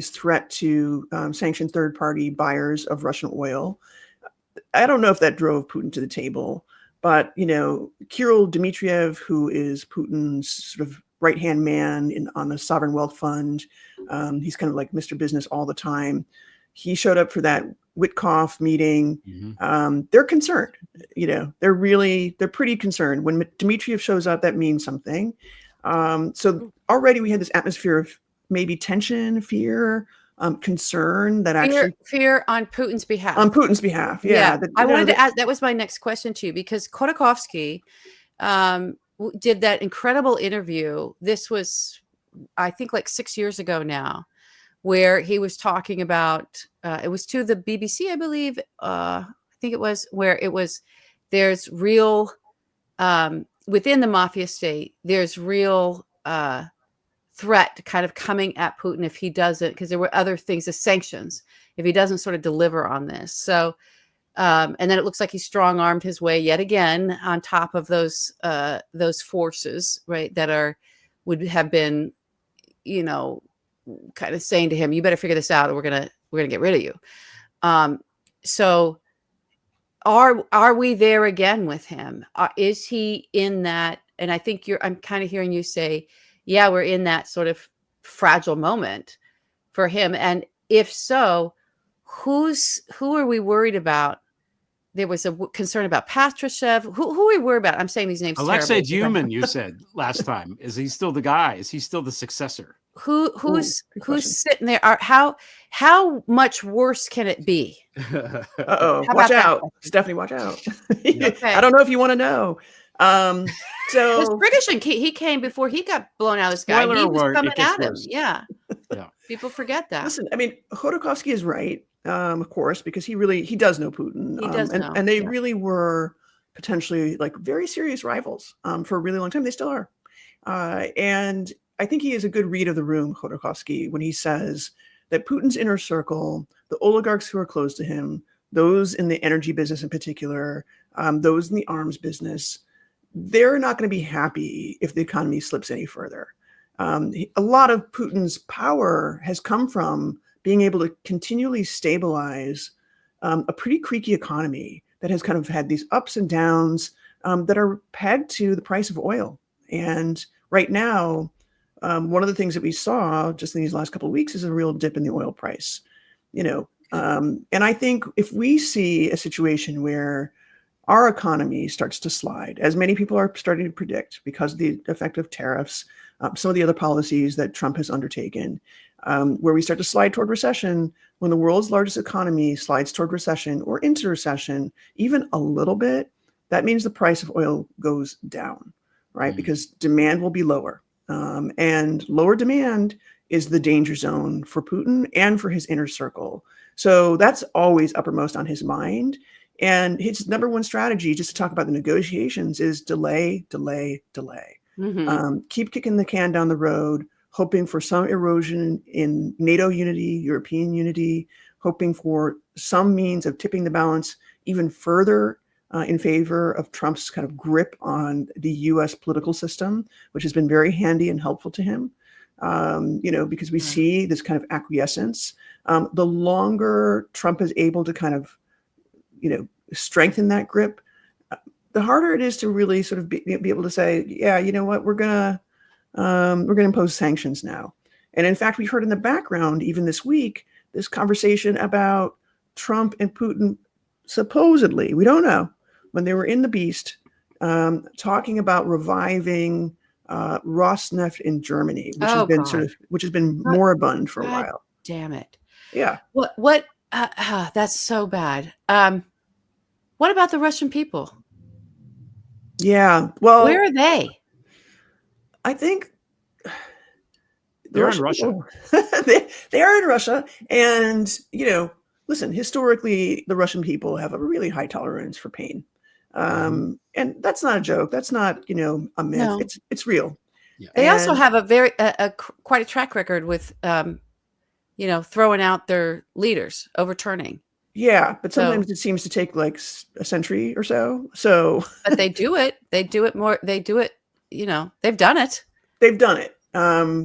threat to sanction third-party buyers of Russian oil. I don't know if that drove Putin to the table, but Kirill Dmitriev, who is Putin's sort of right-hand man on the sovereign wealth fund, he's kind of like Mr. Business all the time. He showed up for that Witkoff meeting. Mm-hmm. They're concerned. They're pretty concerned. When Dmitriev shows up, that means something. So already we had this atmosphere of maybe tension, fear, concern that fear on Putin's behalf. On Putin's behalf, yeah. I wanted to ask. That was my next question to you, because Khodorkovsky did that incredible interview. This was, I think, like 6 years ago now, where he was talking about. It was to the BBC, I believe. I think it was where it was. There's real within the mafia state. There's real. Threat kind of coming at Putin if he doesn't, because there were other things, the sanctions, if he doesn't sort of deliver on this. So, and then it looks like he strong-armed his way yet again on top of those forces, right, that would have been, kind of saying to him, you better figure this out or we're gonna get rid of you. So are we there again with him? Is he in that? And I think I'm kind of hearing you say, yeah, we're in that sort of fragile moment for him. And if so, who are we worried about? There was a concern about Patrushev. Who are we worried about? I'm saying these names. Alexei Duman, you said last time. Is he still the guy? Is he still the successor? Who's sitting there? How much worse can it be? Watch out, Stephanie. Watch out. Okay. I don't know if you want to know. So British, he came before he got blown out of the sky. He was coming at him. Yeah. People forget that. Listen, I mean, Khodorkovsky is right, of course, because he does know Putin. He does know. And they really were potentially like very serious rivals for a really long time. They still are. And I think he is a good read of the room, Khodorkovsky, when he says that Putin's inner circle, the oligarchs who are close to him, those in the energy business in particular, those in the arms business, they're not going to be happy if the economy slips any further. A lot of Putin's power has come from being able to continually stabilize a pretty creaky economy that has kind of had these ups and downs that are pegged to the price of oil. And right now, one of the things that we saw just in these last couple of weeks is a real dip in the oil price. And I think if we see a situation where our economy starts to slide, as many people are starting to predict because of the effect of tariffs, some of the other policies that Trump has undertaken, where we start to slide toward recession, when the world's largest economy slides toward recession or into recession, even a little bit, that means the price of oil goes down, right? Because demand will be lower. And lower demand is the danger zone for Putin and for his inner circle. So that's always uppermost on his mind. And his number one strategy, just to talk about the negotiations, is delay, delay, delay. Mm-hmm. Keep kicking the can down the road, hoping for some erosion in NATO unity, European unity, hoping for some means of tipping the balance even further in favor of Trump's kind of grip on the U.S. political system, which has been very handy and helpful to him, because we see this kind of acquiescence. The longer Trump is able to kind of strengthen that grip, the harder it is to really sort of be able to say, yeah, you know what, we're gonna impose sanctions now. And in fact, we heard in the background, even this week, this conversation about Trump and Putin, supposedly, we don't know, when they were in the Beast, talking about reviving Rosneft in Germany, which has been moribund for a while. Damn it. Yeah. What? That's so bad. What about the Russian people? Yeah. Well, where are they? I think they're in Russia. they are in Russia. And, listen, historically, the Russian people have a really high tolerance for pain. And that's not a joke. That's not, a myth. No. It's real. Yeah. They also have quite a track record with, throwing out their leaders, overturning. Yeah, but sometimes it seems to take like a century or so. But they do it. They do it more. They do it. They've done it. They've done it.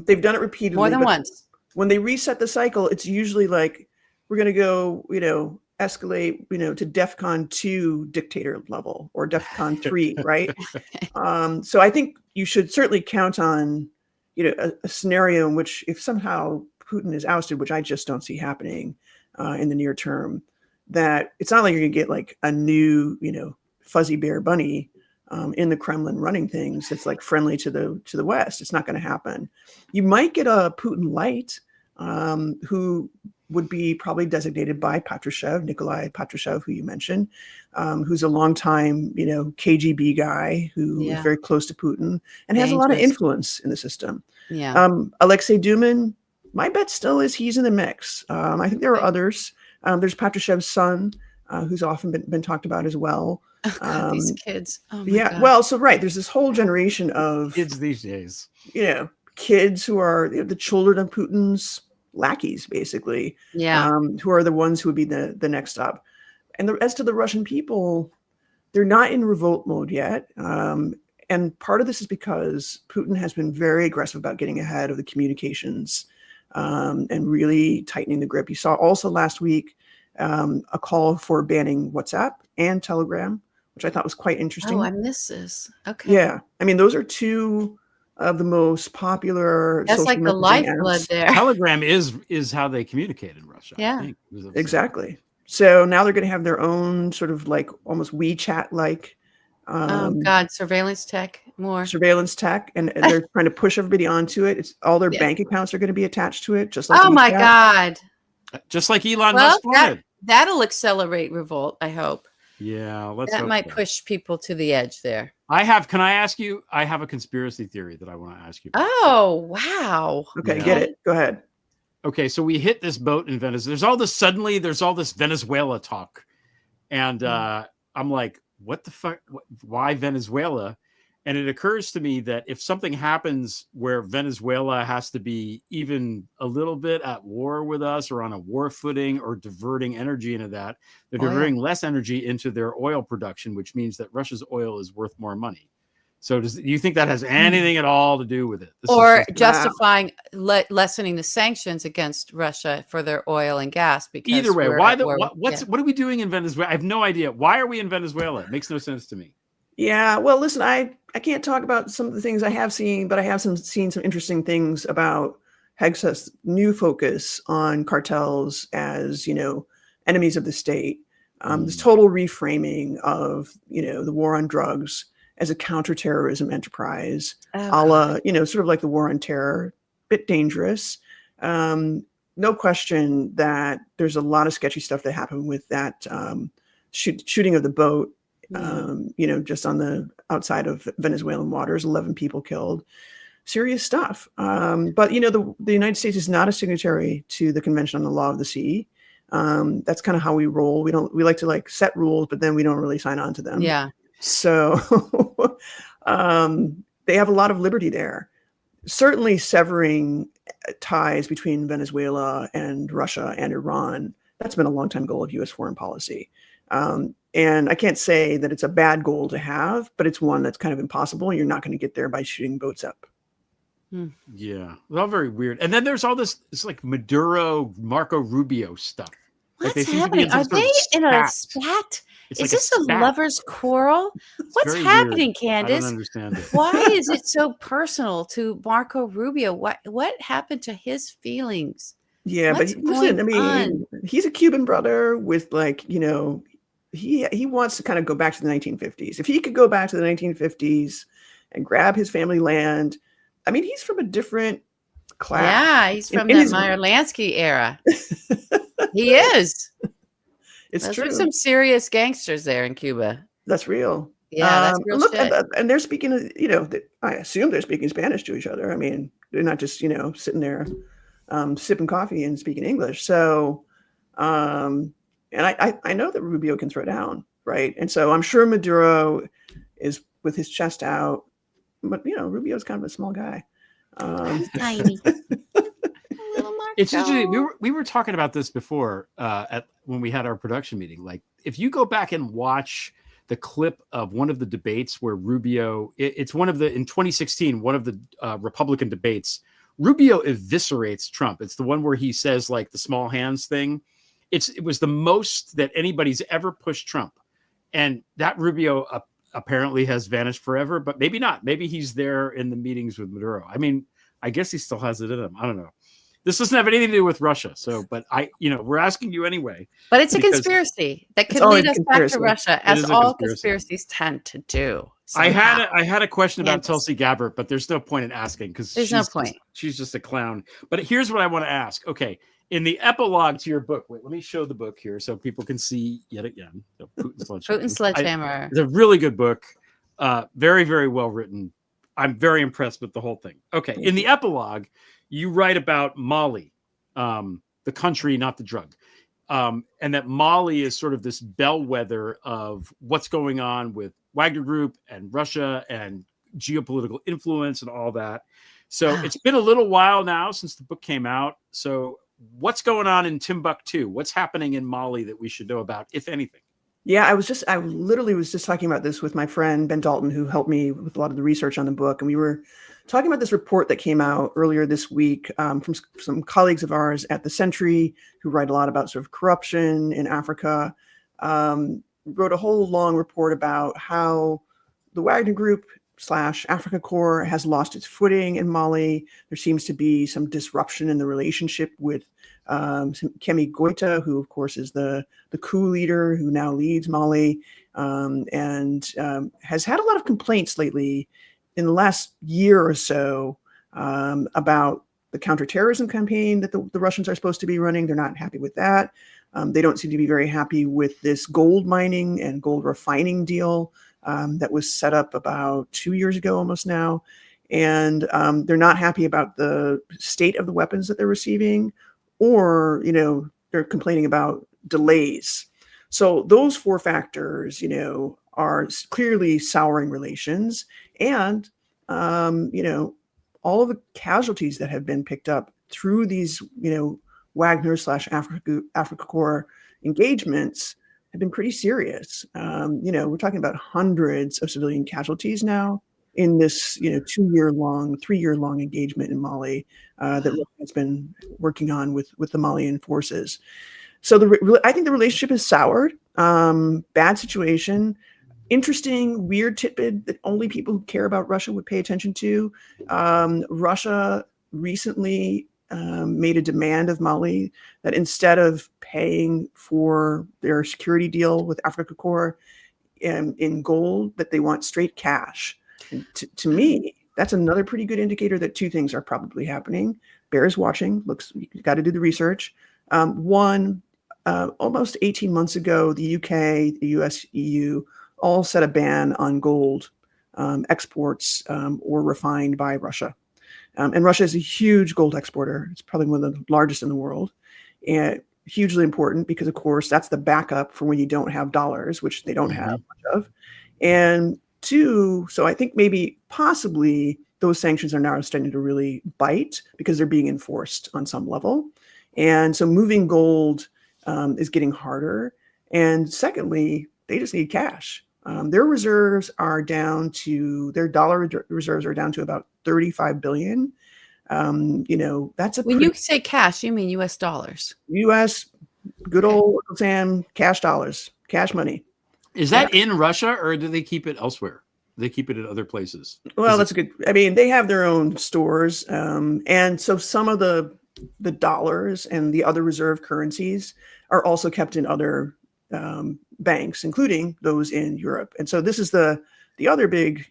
They've done it repeatedly. More than once. When they reset the cycle, it's usually like, we're going to go, escalate, to DEFCON 2 dictator level or DEFCON 3, right? So I think you should certainly count on, a scenario in which if somehow Putin is ousted, which I just don't see happening in the near term, that it's not like you're going to get like a new, fuzzy bear bunny in the Kremlin running things that's like friendly to the West. It's not going to happen. You might get a Putin light who would be probably designated by Nikolai Patrushev, who you mentioned, who's a longtime, KGB guy who is very close to Putin and has a lot of influence in the system. Yeah. Alexei Dumin, my bet still is he's in the mix. I think there are others. There's Patrushev's son, who's often been talked about as well. Oh, God, these kids. Oh, my God. Well, so right, there's this whole generation of kids these days. Kids who are the children of Putin's lackeys, basically. Yeah. Who are the ones who would be the next up. And as to the Russian people, they're not in revolt mode yet. And part of this is because Putin has been very aggressive about getting ahead of the communications and really tightening the grip. You saw also last week a call for banning WhatsApp and Telegram, which I thought was quite interesting. Oh, I missed this. Okay. Yeah. I mean, those are two of the most popular. That's like the lifeblood there. Telegram is how they communicate in Russia. Yeah. I think. Exactly. So now they're going to have their own sort of like almost WeChat-like. Surveillance tech and they're trying to push everybody onto it. It's all their bank accounts are going to be attached to it, just like my God, just like Elon Musk wanted. That'll accelerate revolt, I hope. Yeah, that might push people to the edge there. Can I ask you? I have a conspiracy theory that I want to ask you about. Oh, wow. Okay, get it. Go ahead. Okay, so we hit this boat in Venezuela. There's all this Venezuela talk. And I'm like, what the fuck? Why Venezuela? And it occurs to me that if something happens where Venezuela has to be even a little bit at war with us or on a war footing or diverting energy into that, they're diverting less energy into their oil production, which means that Russia's oil is worth more money. So do you think that has anything at all to do with it? Or justifying lessening the sanctions against Russia for their oil and gas? Because either way, what are we doing in Venezuela? I have no idea. Why are we in Venezuela? It makes no sense to me. Yeah, well, listen, I can't talk about some of the things I have seen, but I have seen some interesting things about Hexa's new focus on cartels as, enemies of the state. This total reframing of, the war on drugs as a counterterrorism enterprise, a la, sort of like the war on terror, bit dangerous. No question that there's a lot of sketchy stuff that happened with that shooting of the boat. Just on the outside of Venezuelan waters, 11 people killed, serious stuff. But the United States is not a signatory to the Convention on the Law of the Sea. That's kind of how we roll. We like to set rules, but then we don't really sign on to them. Yeah. So they have a lot of liberty there. Certainly severing ties between Venezuela and Russia and Iran, that's been a long-time goal of U.S. foreign policy. And I can't say that it's a bad goal to have, but it's one that's kind of impossible. And you're not going to get there by shooting boats up. Yeah, it's all very weird. And then there's all this, it's like Maduro, Marco Rubio stuff. What's happening? Are they in a spat? Is this a lover's quarrel? What's happening, weird. Candace? I don't understand it. Why is it so personal to Marco Rubio? What happened to his feelings? Yeah, What's but listen, on? He's a Cuban brother with he wants to kind of go back to the 1950s. If he could go back to the 1950s and grab his family land, he's from a different class. Yeah, he's from that Meyer Lansky era. He is. It's Those true. are some serious gangsters there in Cuba. That's real. Yeah, that's real shit. And they're speaking, I assume they're speaking Spanish to each other. They're not just, sitting there sipping coffee and speaking English. So, and I know that Rubio can throw down. right? And so I'm sure Maduro is with his chest out, but Rubio's kind of a small guy. Tiny. It's interesting. We were talking about this before when we had our production meeting. Like, if you go back and watch the clip of one of the debates where Rubio, it's one of the, in 2016, one of the Republican debates, Rubio eviscerates Trump. It's the one where he says like the small hands thing. It was the most that anybody's ever pushed Trump. And that Rubio apparently has vanished forever, but maybe not. Maybe he's there in the meetings with Maduro. I mean, I guess he still has it in him. I don't know. This doesn't have anything to do with Russia. So, but we're asking you anyway. But it's a conspiracy that could lead us back to Russia, as all conspiracies tend to do. Somehow. I had a question about Tulsi Gabbard, but there's no point in asking because she's just a clown. But here's what I want to ask. Okay. In the epilogue to your book, wait, let me show the book here so people can see yet again. So Putin Sledgehammer. It's a really good book. Very, very well written. I'm very impressed with the whole thing. Okay. In the epilogue, you write about Mali, the country, not the drug. And that Mali is sort of this bellwether of what's going on with Wagner Group and Russia and geopolitical influence and all that. So it's been a little while now since the book came out. So what's going on in Timbuktu? What's happening in Mali that we should know about, if anything? Yeah, I literally was just talking about this with my friend Ben Dalton, who helped me with a lot of the research on the book. And we were talking about this report that came out earlier this week from some colleagues of ours at the Century, who write a lot about sort of corruption in Africa. Wrote a whole long report about how the Wagner Group / Africa Corps has lost its footing in Mali. There seems to be some disruption in the relationship with Kemi Goita, who of course is the coup leader who now leads Mali, and has had a lot of complaints lately in the last year or so about the counterterrorism campaign that the Russians are supposed to be running. They're not happy with that. They don't seem to be very happy with this gold mining and gold refining deal that was set up about 2 years ago almost now. And they're not happy about the state of the weapons that they're receiving, or, they're complaining about delays. So those four factors, are clearly souring relations. And, all of the casualties that have been picked up through these, Wagner / Africa Corps engagements have been pretty serious. We're talking about hundreds of civilian casualties now in this, 3-year-long engagement in Mali that Russia has been working on with the Malian forces. So I think the relationship is soured. Bad situation. Interesting, weird tidbit that only people who care about Russia would pay attention to. Russia recently made a demand of Mali that instead of paying for their security deal with Africa Corps in gold, that they want straight cash. And to me, that's another pretty good indicator that two things are probably happening. Bears watching. You got to do the research. One, almost 18 months ago, the UK, the US, EU all set a ban on gold exports or refined by Russia. And Russia is a huge gold exporter. It's probably one of the largest in the world. And hugely important because, of course, that's the backup for when you don't have dollars, which they don't have much of. And two, so I think maybe possibly those sanctions are now starting to really bite because they're being enforced on some level. And so moving gold is getting harder. And secondly, they just need cash. Their reserves are down to, their dollar reserves are down to about 35 billion. That's when you say cash, you mean US dollars. US, good old Sam, cash dollars, cash money. Is that in Russia, or do they keep it elsewhere? They keep it in other places. Well, that's good. I mean, they have their own stores. And so some of the dollars and the other reserve currencies are also kept in other banks, including those in Europe. And so this is the other big,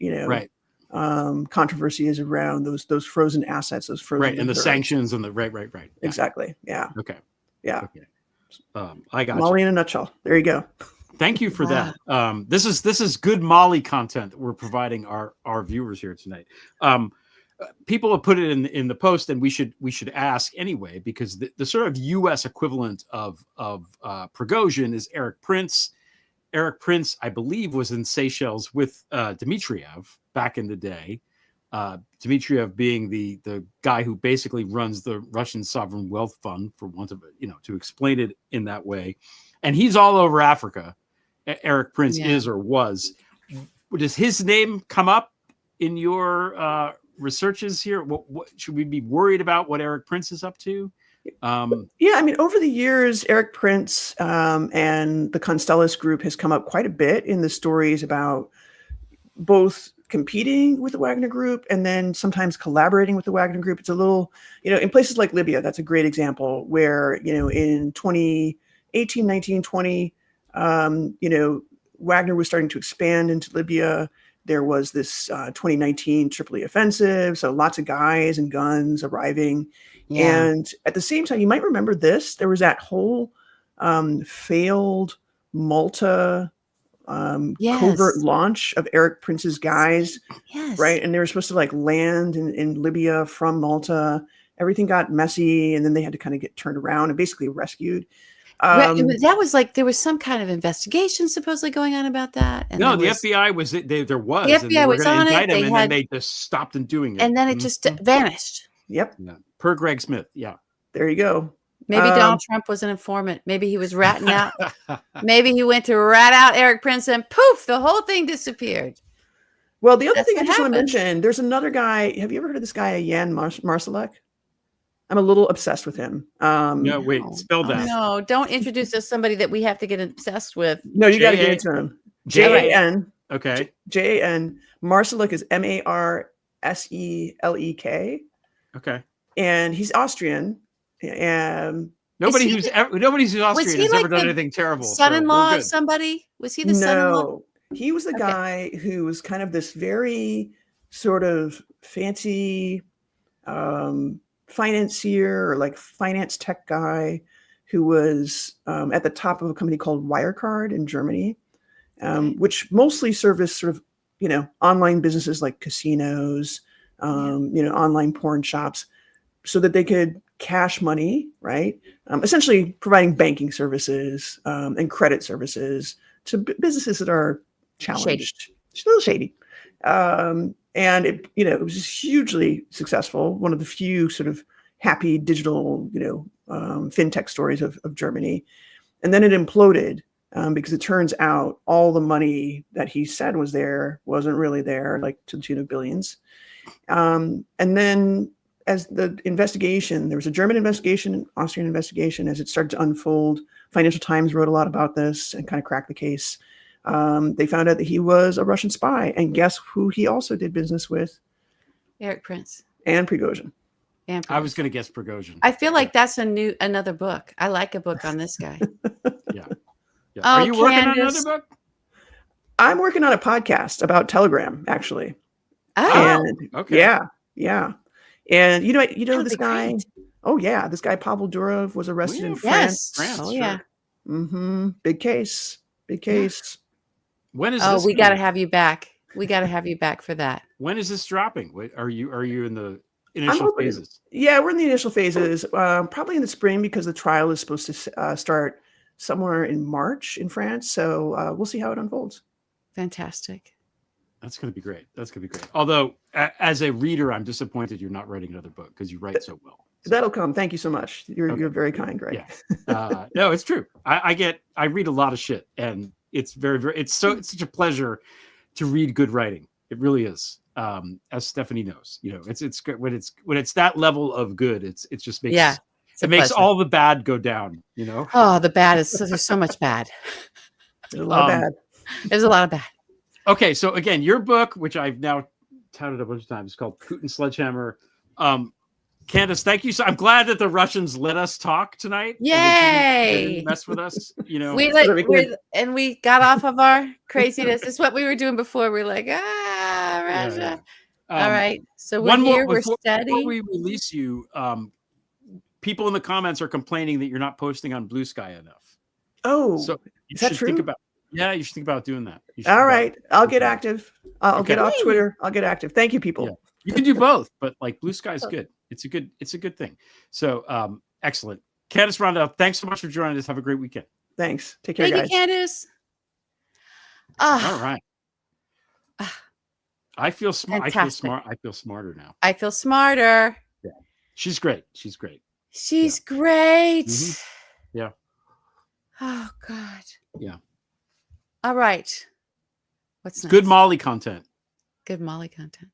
controversy is around those frozen assets, those frozen and the sanctions and the right. Exactly. Yeah. Okay. Yeah. Okay. I got Mali in a nutshell. There you go. Thank you for that. This is good Mali content that we're providing our viewers here tonight. People have put it in the post, and we should ask anyway, because the sort of U.S. equivalent of Prigozhin is Eric Prince. Eric Prince, I believe, was in Seychelles with Dmitriev back in the day. Dmitriev being the guy who basically runs the Russian Sovereign Wealth Fund, for want of to explain it in that way. And he's all over Africa. Eric Prince is or was. Does his name come up in your researches here? What should we be worried about? What Eric Prince is up to? Yeah, I mean, over the years, Eric Prince and the Constellus Group has come up quite a bit in the stories about both competing with the Wagner Group and then sometimes collaborating with the Wagner Group. It's a little, in places like Libya, that's a great example where, in 2018, 19, 20, Wagner was starting to expand into Libya. There was this 2019 Tripoli offensive. So lots of guys and guns arriving. Yeah. And at the same time, you might remember this, there was that whole failed Malta covert launch of Eric Prince's guys. Yes. Right. And they were supposed to land in Libya from Malta. Everything got messy. And then they had to kind of get turned around and basically rescued. That was there was some kind of investigation supposedly going on about that. And no, the FBI was there was. The FBI was on it. And then they just stopped in doing it. And then it just vanished. Yep. Yeah. Per Greg Smith. Yeah. There you go. Maybe Donald Trump was an informant. Maybe he was ratting out. Maybe he went to rat out Eric Prince and poof, the whole thing disappeared. Well, the other thing I just want to mention, there's another guy. Have you ever heard of this guy, Jan Marsalek? I'm a little obsessed with him. No, wait, spell that. No, don't introduce us somebody that we have to get obsessed with. No, you got to get into him. Jan. Okay. Jan. Marsalek is Marselek. Okay. And he's Austrian. And nobody's who's Austrian has ever done anything terrible. Son-in-law of somebody? Was he the son-in-law? No, he was the guy who was kind of this very sort of fancy financier or finance tech guy who was at the top of a company called Wirecard in Germany, which mostly serviced sort of online businesses like casinos, online porn shops, so that they could cash money, right? Essentially providing banking services and credit services to businesses that are challenged, a little shady. And it was just hugely successful. One of the few sort of happy digital, fintech stories of Germany. And then it imploded because it turns out all the money that he said was there wasn't really there, to the tune of billions. And then as the investigation, there was a German investigation, an Austrian investigation, as it started to unfold. Financial Times wrote a lot about this and kind of cracked the case. They found out that he was a Russian spy. And guess who he also did business with? Eric Prince. And Prigozhin. I was going to guess Prigozhin. I feel like that's another book. I like a book on this guy. Yeah. Are you working on another book? I'm working on a podcast about Telegram, actually. Oh, okay. Yeah. And you know this guy. Great. Oh yeah, this guy Pavel Durov was arrested in France. France. Oh yeah. Mm-hmm. Big case. When is this? Oh, we got to have you back. We got to have you back for that. When is this dropping? Are you in the initial phases? Yeah, we're in the initial phases. Probably in the spring because the trial is supposed to start somewhere in March in France. So we'll see how it unfolds. Fantastic. That's going to be great. Although, as a reader, I'm disappointed you're not writing another book because you write so well. So. That'll come. Thank you so much. You're very kind, Greg. Yeah. No, it's true. I read a lot of shit, and it's it's such a pleasure to read good writing. It really is. As Stephanie knows, it's good when it's that level of good. It just makes it makes all the bad go down. Oh, the bad there's so much bad. There's a lot of bad. There's a lot of bad. Okay, so again, your book, which I've now touted a bunch of times, is called Putin Sledgehammer. Candace, thank you. So I'm glad that the Russians let us talk tonight. Yay! They didn't mess with us, and we got off of our craziness. It's what we were doing before. We're like, Russia. Yeah. All right, so we're steady. Before we release you, people in the comments are complaining that you're not posting on Bluesky enough. Oh, so is that true? You should think about doing that. All right. I'll get active. I'll get off Twitter. I'll get active. Thank you, people. Yeah. You can do both, but Bluesky is good. It's a good thing. So excellent. Candace Rondeaux, thanks so much for joining us. Have a great weekend. Thanks. Take care, guys. Thank you, Candace. All right. I feel smart. Fantastic. I feel smarter now. I feel smarter. Yeah. She's great. She's great. She's great. Yeah. Oh God. Yeah. All right. What's next? Good Molly content. Good Molly content.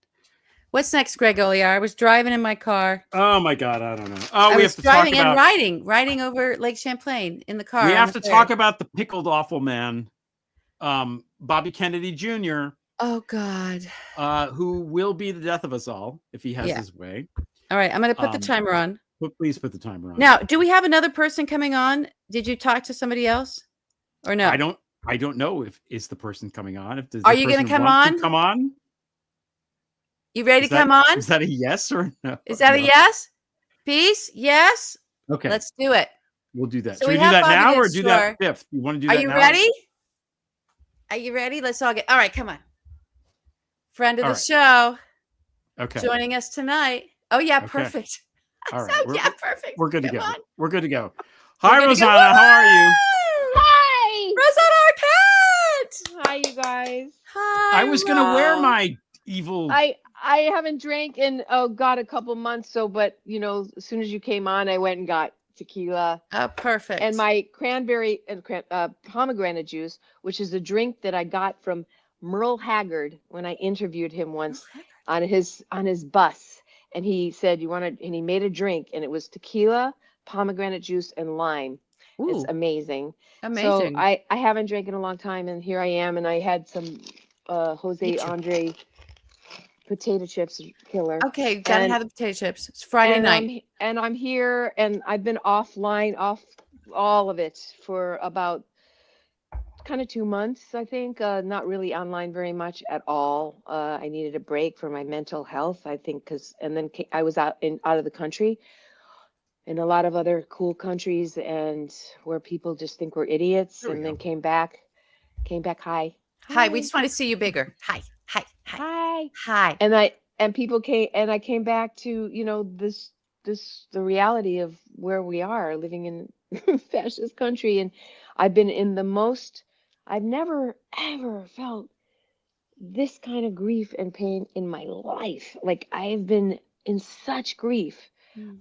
What's next, Greg Olear? I was driving in my car. Oh my God, I don't know. Oh, we have to driving talk about and riding over Lake Champlain in the car. We have to talk about the pickled awful man, Bobby Kennedy Jr. Oh God. Who will be the death of us all if he has his way. All right, I'm going to put the timer on. Please put the timer on. Now, do we have another person coming on? Did you talk to somebody else, or no? I don't know if is the person coming on. Are you going to come on? Come on. You ready to come on? Is that a yes or no? Is that a yes? Peace? Yes? Okay. Let's do it. We'll do that. So Should we do that now or do that fifth? You want to do that now? Are you ready? Are you ready? Let's all get... All right, come on. Friend of the show. Okay. Joining us tonight. Oh, yeah, perfect. All right. Perfect. We're good to go. We're good to go. Hi, Rosanna. How are you? Hi. Rosanna Arquette. Hi, you guys. Hi. I was going to wear my evil... I haven't drank in a couple months. So, but as soon as you came on, I went and got tequila. Oh, perfect. And my cranberry and pomegranate juice, which is a drink that I got from Merle Haggard when I interviewed him once on his bus, and he said and he made a drink, and it was tequila, pomegranate juice, and lime. Ooh. It's amazing. So I haven't drank in a long time, and here I am, and I had some Jose Andre potato chips, killer. Okay, gotta have the potato chips. It's Friday night. I'm here, and I've been off all of it for about kind of 2 months, I think. Not really online very much at all. I needed a break for my mental health, I think, and then I was out of the country in a lot of other cool countries, and where people just think we're idiots, and then came back. Hi. We just want to see you bigger. Hi. And people came, and I came back to the reality of where we are living in fascist country, and I've been in I've never ever felt this kind of grief and pain in my life. Like, I've been in such grief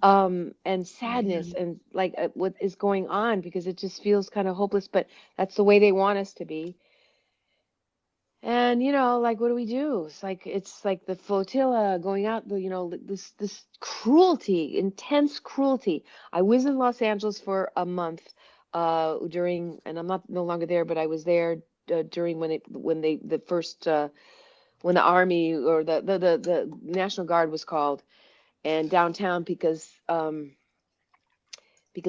and sadness and like what is going on, because it just feels kind of hopeless, but that's the way they want us to be. And like, what do we do? It's like the flotilla going out, this cruelty, intense cruelty. I was in Los Angeles for a month during, and I'm no longer there, but I was there during when the army or the National Guard was called, and downtown, because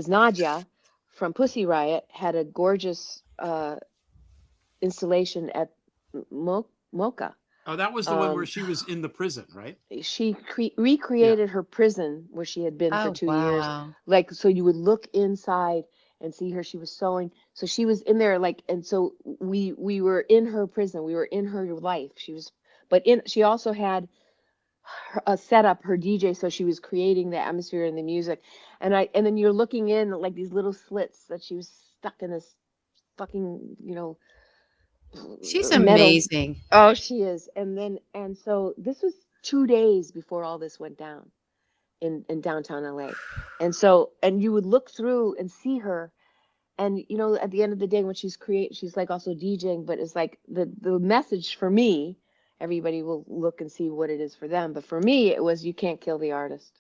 Nadia from Pussy Riot had a gorgeous installation at Mocha. Oh, that was the one where she was in the prison, right? She recreated her prison where she had been for 2 years. Like, so you would look inside and see her. She was sewing. So she was in there, like, and so we were in her prison. We were in her life. She also had a setup, her DJ, so she was creating the atmosphere and the music. And then you're looking in like these little slits that she was stuck in this fucking, she's amazing. Oh, she is. And so this was 2 days before all this went down in downtown LA. And you would look through and see her, and at the end of the day, when she's like also DJing, but it's like the message for me, everybody will look and see what it is for them, but for me it was, you can't kill the artist.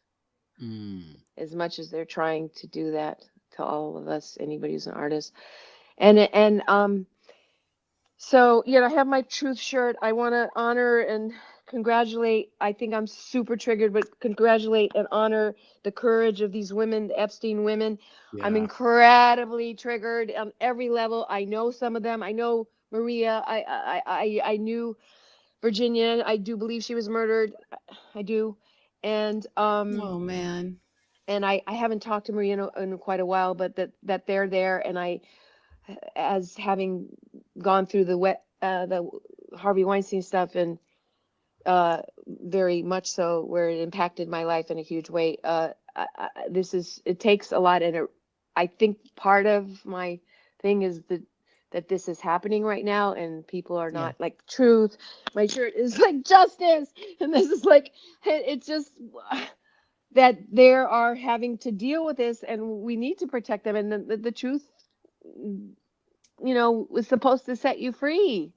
As much as they're trying to do that to all of us, anybody who's an artist. So, I have my truth shirt. I want to honor and congratulate. I think I'm super triggered, but congratulate and honor the courage of these women, the Epstein women. Yeah. I'm incredibly triggered on every level. I know some of them. I know Maria. I knew Virginia. I do believe she was murdered. I do. And oh man. And I haven't talked to Maria in quite a while, but that they're there, and as having gone through the Harvey Weinstein stuff, and very much so, where it impacted my life in a huge way. It takes a lot, and I think part of my thing is that this is happening right now, and people are not like truth. My shirt is like justice, and this is like, it's just that they are having to deal with this, and we need to protect them. And the truth, was supposed to set you free,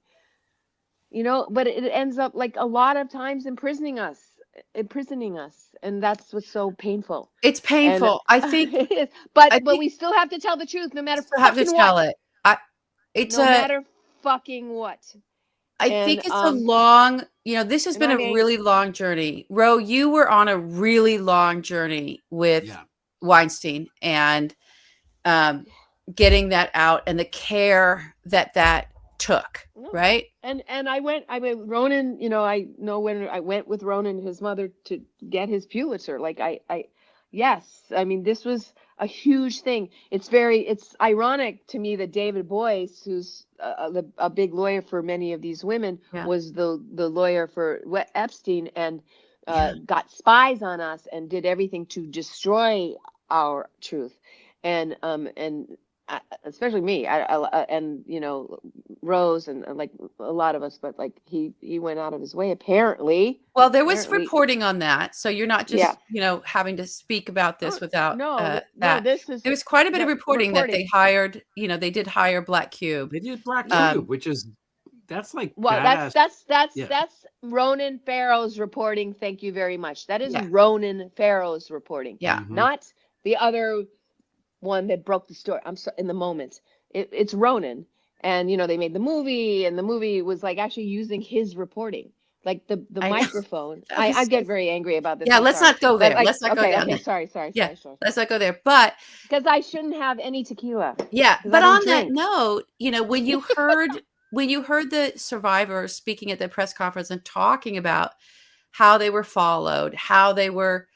but it ends up like a lot of times imprisoning us. And that's what's so painful. It's painful. I think it is, but we still have to tell the truth, no matter have to tell what. it. It's no matter fucking what. I think it's a long, this has been a really long journey. Ro, you were on a really long journey with Weinstein and getting that out and the care that took, right? And I went Ronan, I know when I went with Ronan, his mother, to get his Pulitzer. Like yes, I mean, this was a huge thing. It's ironic to me that David Boyce, who's a big lawyer for many of these women, was the lawyer for Epstein, and got spies on us and did everything to destroy our truth. And especially me, and Rose, and like a lot of us, but like he went out of his way, apparently. Well, there was reporting on that, so you're not just having to speak about this without that. There was quite a bit of reporting that they hired. They did hire Black Cube. They did Black Cube, which is that's Ronan Farrow's reporting. Thank you very much. That is Ronan Farrow's reporting. Yeah, not the other one that broke the story. I'm sorry, in the moment. It's Ronan. And, they made the movie, and the movie was like actually using his reporting, like the microphone. I get very angry about this. Yeah, let's not go there. Let's not go there. Okay, sorry. Let's not go there. But because I shouldn't have any tequila. Yeah, but on that note, when you heard the survivors speaking at the press conference and talking about how they were followed, how they were,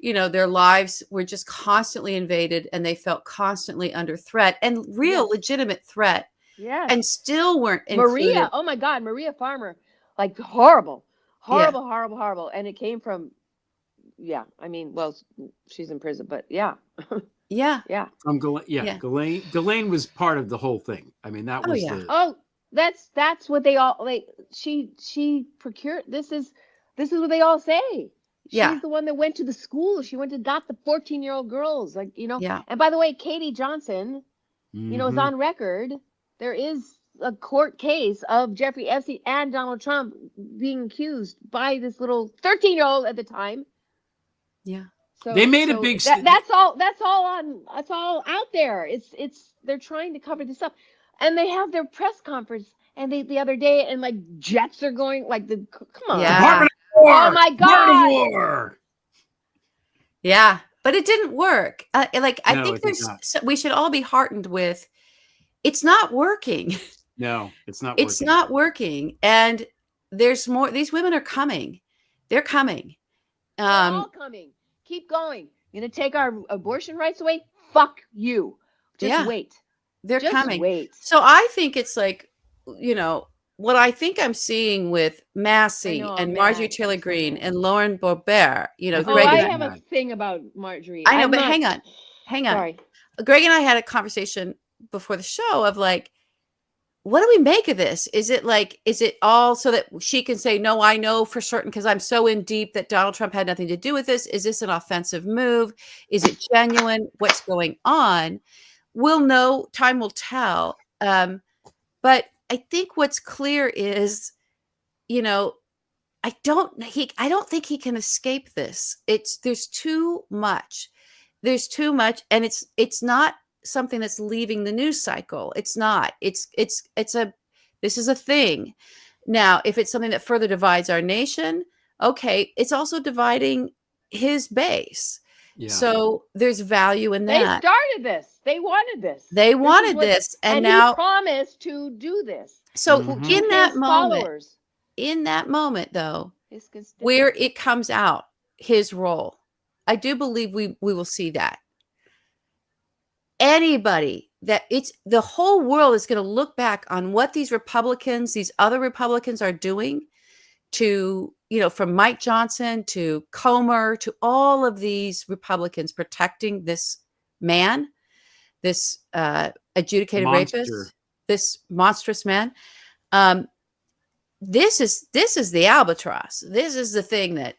their lives were just constantly invaded, and they felt constantly under threat, and real legitimate threat. Yeah. And still weren't included. Maria, oh my God, Maria Farmer, like horrible. And it came from, I mean, well, she's in prison, but yeah. From Ghislaine was part of the whole thing. I mean, that was that's what they all like. She procured. This is what they all say. She's the one that went to the school. She got the 14-year-old girls, like, And by the way, Katie Johnson, is on record. There is a court case of Jeffrey Epstein and Donald Trump being accused by this little 13-year-old at the time. Yeah. So they made a big. That's all out there. They're trying to cover this up, and they have their press conference. And the other day, and like jets are going, like come on, Department of War. Oh my God. Department of War. Yeah, but it didn't work. I think we should all be heartened with. It's not working. No, it's not. It's not working, and there's more. These women are coming. They're coming. They're all coming. Keep going. You're gonna take our abortion rights away? Fuck you. Just wait. They're coming. Wait. So I think it's like, what I think I'm seeing with Massey and Marjorie Taylor Greene and Lauren Boebert. Greg. I have a thing about Marjorie. I know, but hang on. Sorry. Greg and I had a conversation before the show of like, what do we make of this? Is it all so that she can say, no, I know for certain because I'm so in deep that Donald Trump had nothing to do with this? Is this an offensive move? Is it genuine? What's going on? We'll know. Time will tell. But I think what's clear is, I don't think he can escape this. There's too much. And it's not something that's leaving the news cycle. It's not. This is a thing. Now, if it's something that further divides our nation, okay, it's also dividing his base. Yeah. So there's value in that. They started this. They wanted this. And now he promised to do this. So in that moment, though, where it comes out, his role, I do believe we will see that. Anybody the whole world is going to look back on what these other Republicans are doing to, from Mike Johnson to Comer to all of these Republicans protecting this man, this adjudicated monster. rapist, this monstrous man. This is the albatross. This is the thing that,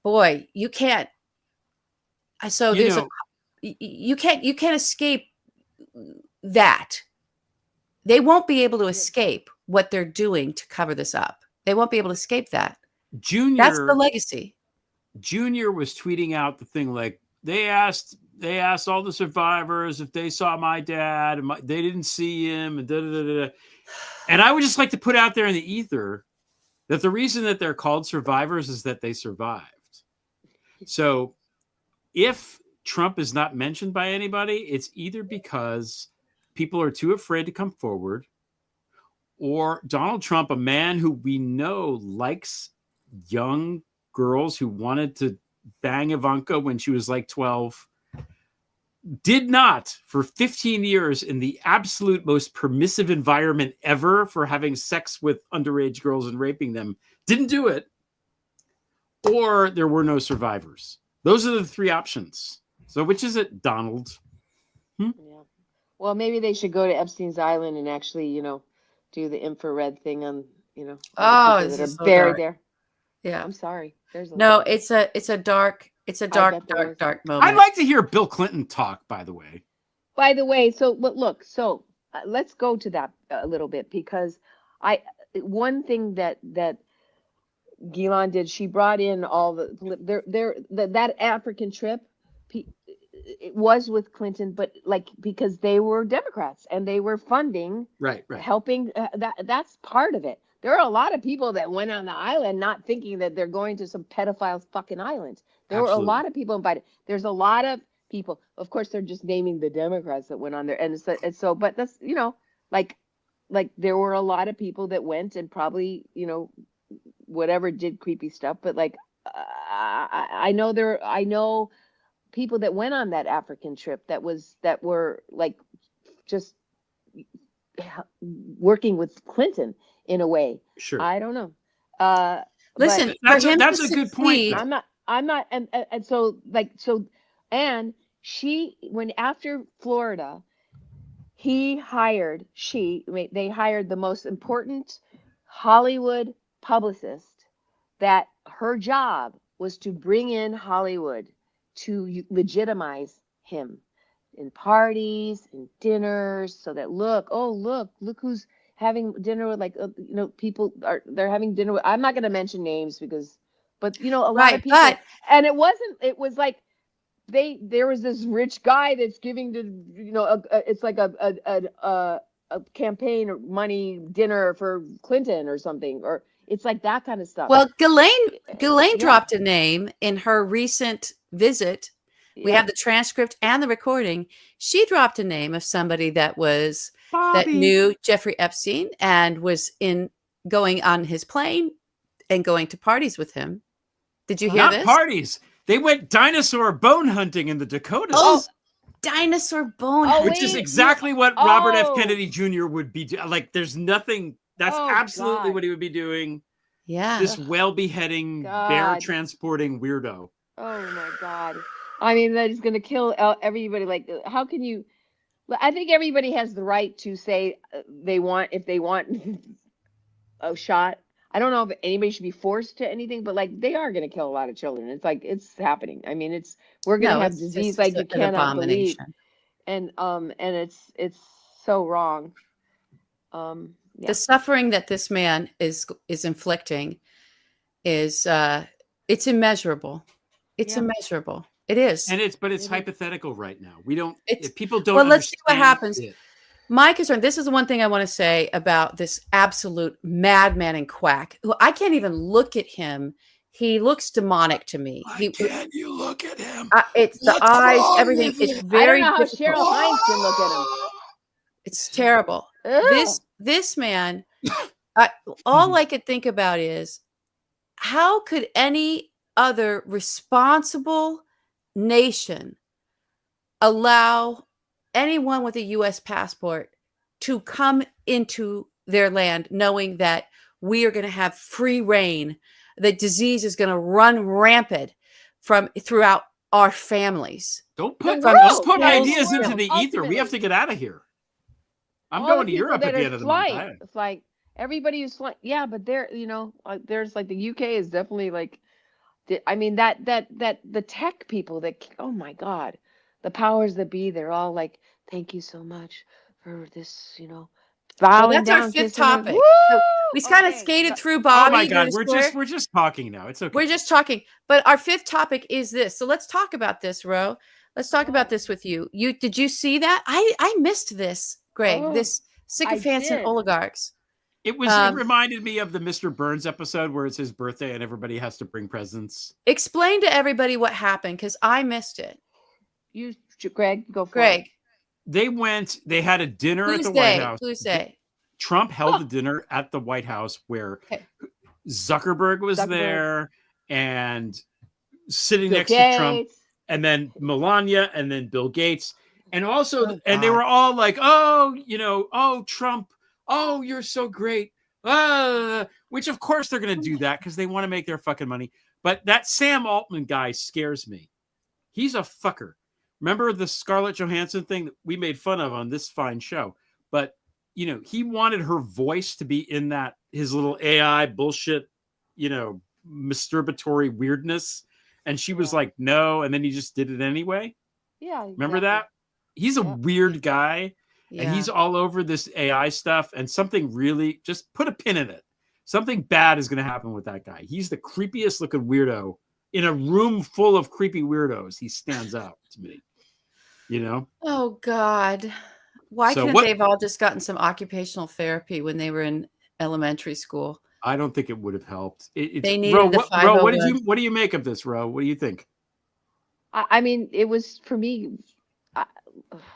boy, you can't. So you can't escape that. They won't be able to escape what they're doing to cover this up. They won't be able to escape that. Junior, that's the legacy. Junior was tweeting out the thing like, they asked all the survivors if they saw my dad, and they didn't see him, and da da da da. And I would just like to put out there in the ether that the reason that they're called survivors is that they survived. So if Trump is not mentioned by anybody, it's either because people are too afraid to come forward, or Donald Trump, a man who we know likes young girls who wanted to bang Ivanka when she was like 12, did not for 15 years in the absolute most permissive environment ever for having sex with underage girls and raping them, didn't do it, or there were no survivors. Those are the three options. So which is it, Donald? Yeah. Well, maybe they should go to Epstein's Island and actually, do the infrared thing on, oh, that are so buried there. Yeah. I'm sorry. There's it's a dark moment. I'd like to hear Bill Clinton talk, by the way. So look, let's go to that a little bit, because one thing that Ghislaine did, she brought in all that African trip. It was with Clinton, but because they were Democrats and they were funding, right, helping. That's part of it. There are a lot of people that went on the island not thinking that they're going to some pedophile's fucking island. There were a lot of people invited. There's a lot of people. Of course, they're just naming the Democrats that went on there, and so. But that's like there were a lot of people that went and probably whatever did creepy stuff. But I know people that went on that African trip that were just working with Clinton in a way. Sure. I don't know. Listen, that's a good point. I'm not, and so and she, when after Florida, they hired the most important Hollywood publicist, that her job was to bring in Hollywood to legitimimise him in parties and dinners, so that look who's having dinner with people they're having dinner with. I'm not going to mention names but a lot of people, and it was like there was this rich guy that's giving to it's like a campaign money dinner for Clinton or something, or it's like that kind of stuff. Well, Ghislaine dropped a name in her recent visit. We have the transcript and the recording. She dropped a name of somebody that knew Jeffrey Epstein and was going on his plane and going to parties with him. Did you hear this? Not parties. They went dinosaur bone hunting in the Dakotas. Oh, dinosaur bone hunting. Which is exactly what Robert F. Kennedy Jr. would be doing. There's nothing. That's absolutely what he would be doing. Yeah. This whale beheading, bear transporting weirdo. Oh my God. I mean, that is going to kill everybody. How can you? I think everybody has the right to say if they want a shot. I don't know if anybody should be forced to anything, but they are going to kill a lot of children. It's happening. I mean, we're going to have disease you cannot believe, and it's so wrong. The suffering that this man is inflicting is it's immeasurable. It's immeasurable. It is, and it's hypothetical right now. We don't. If people don't. Well, let's see what happens. My concern. This is the one thing I want to say about this absolute madman and quack, who I can't even look at him. He looks demonic to me. Why can't you look at him? It's the eyes, everything. It's very. I don't know how Cheryl Hines can look at him. It's terrible. This man. All I could think about is, how could any other responsible nation allow anyone with a U.S. passport to come into their land knowing that we are going to have free reign, that disease is going to run rampant throughout our families? Don't put ideas into the ether. We have to get out of here. I'm all going the to people Europe that at the are end of the month. flying. It's like everybody who's flying. Yeah, but there, there's like the UK is definitely like, I mean that the tech people that, oh my God, the powers that be, they're all like, thank you so much for this, Well, bowing that's our down, fifth kissing her. topic. Woo! So we kind of Okay, skated through Oh Bobby. my God, Go to we're just talking now. It's okay. We're just talking. But our fifth topic is this. So let's talk about this, Ro. Let's talk about this with you. Did you see that? I missed this, Greg. Oh, This sycophants and did. oligarchs. It reminded me of the Mr. Burns episode where it's his birthday and everybody has to bring presents. Explain to everybody what happened because I missed it. Greg, go for Greg. it. They had a dinner at the White House. Trump held a dinner at the White House where Zuckerberg was there and sitting next to Trump, and then Melania, and then Bill Gates. And also, and they were all like, oh, Trump, oh, you're so great. Which of course they're going to do that because they want to make their fucking money. But that Sam Altman guy scares me. He's a fucker. Remember the Scarlett Johansson thing that we made fun of on this fine show? But, he wanted her voice to be in that, his little AI bullshit, masturbatory weirdness. And she was like, no. And then he just did it anyway. Yeah. Remember that? He's a weird guy. Yeah. And he's all over this AI stuff. And something really, just put a pin in it. Something bad is going to happen with that guy. He's the creepiest looking weirdo in a room full of creepy weirdos. He stands out to me, Oh, God. Why couldn't they have all just gotten some occupational therapy when they were in elementary school? I don't think it would have helped. They needed Ro, the Ro, what do you make of this, Ro? What do you think? I mean, it was for me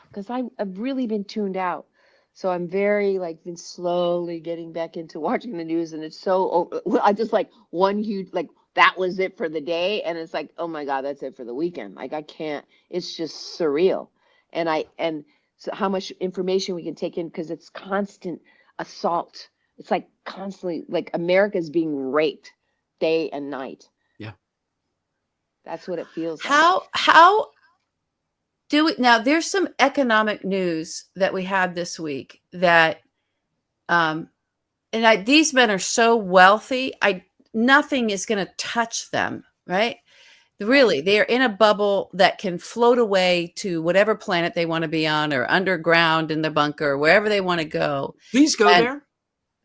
because I've really been tuned out. So I'm very been slowly getting back into watching the news, and it's so I just one huge that was it for the day, and it's like, oh my God, that's it for the weekend. I can't. It's just surreal, and so how much information we can take in because it's constant assault. It's constantly America's being raped day and night. Yeah, that's what it feels like. How do we now? There's some economic news that we had this week that, these men are so wealthy. Nothing is going to touch them, right? Really, they are in a bubble that can float away to whatever planet they want to be on, or underground in the bunker, wherever they want to go. Please go there.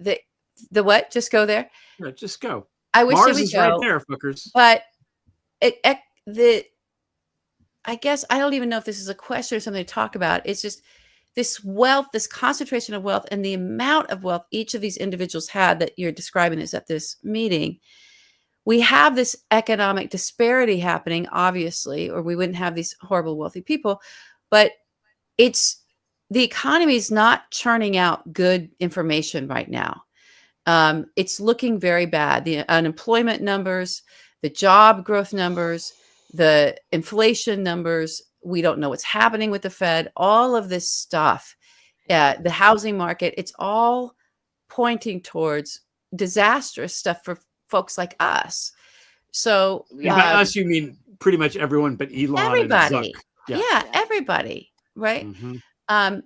The what? Just go there. Yeah, just go. I wish Mars is right there, fuckers. But I guess I don't even know if this is a question or something to talk about. It's just this wealth, this concentration of wealth, and the amount of wealth each of these individuals had that you're describing is at this meeting. We have this economic disparity happening, obviously, or we wouldn't have these horrible wealthy people. But the economy is not churning out good information right now. It's looking very bad. The unemployment numbers, the job growth numbers, the inflation numbers, we don't know what's happening with the Fed, all of this stuff, the housing market, it's all pointing towards disastrous stuff for folks like us. So by us, you mean pretty much everyone but Elon. Everybody. And Zuck. Yeah, everybody. Right. Mm-hmm.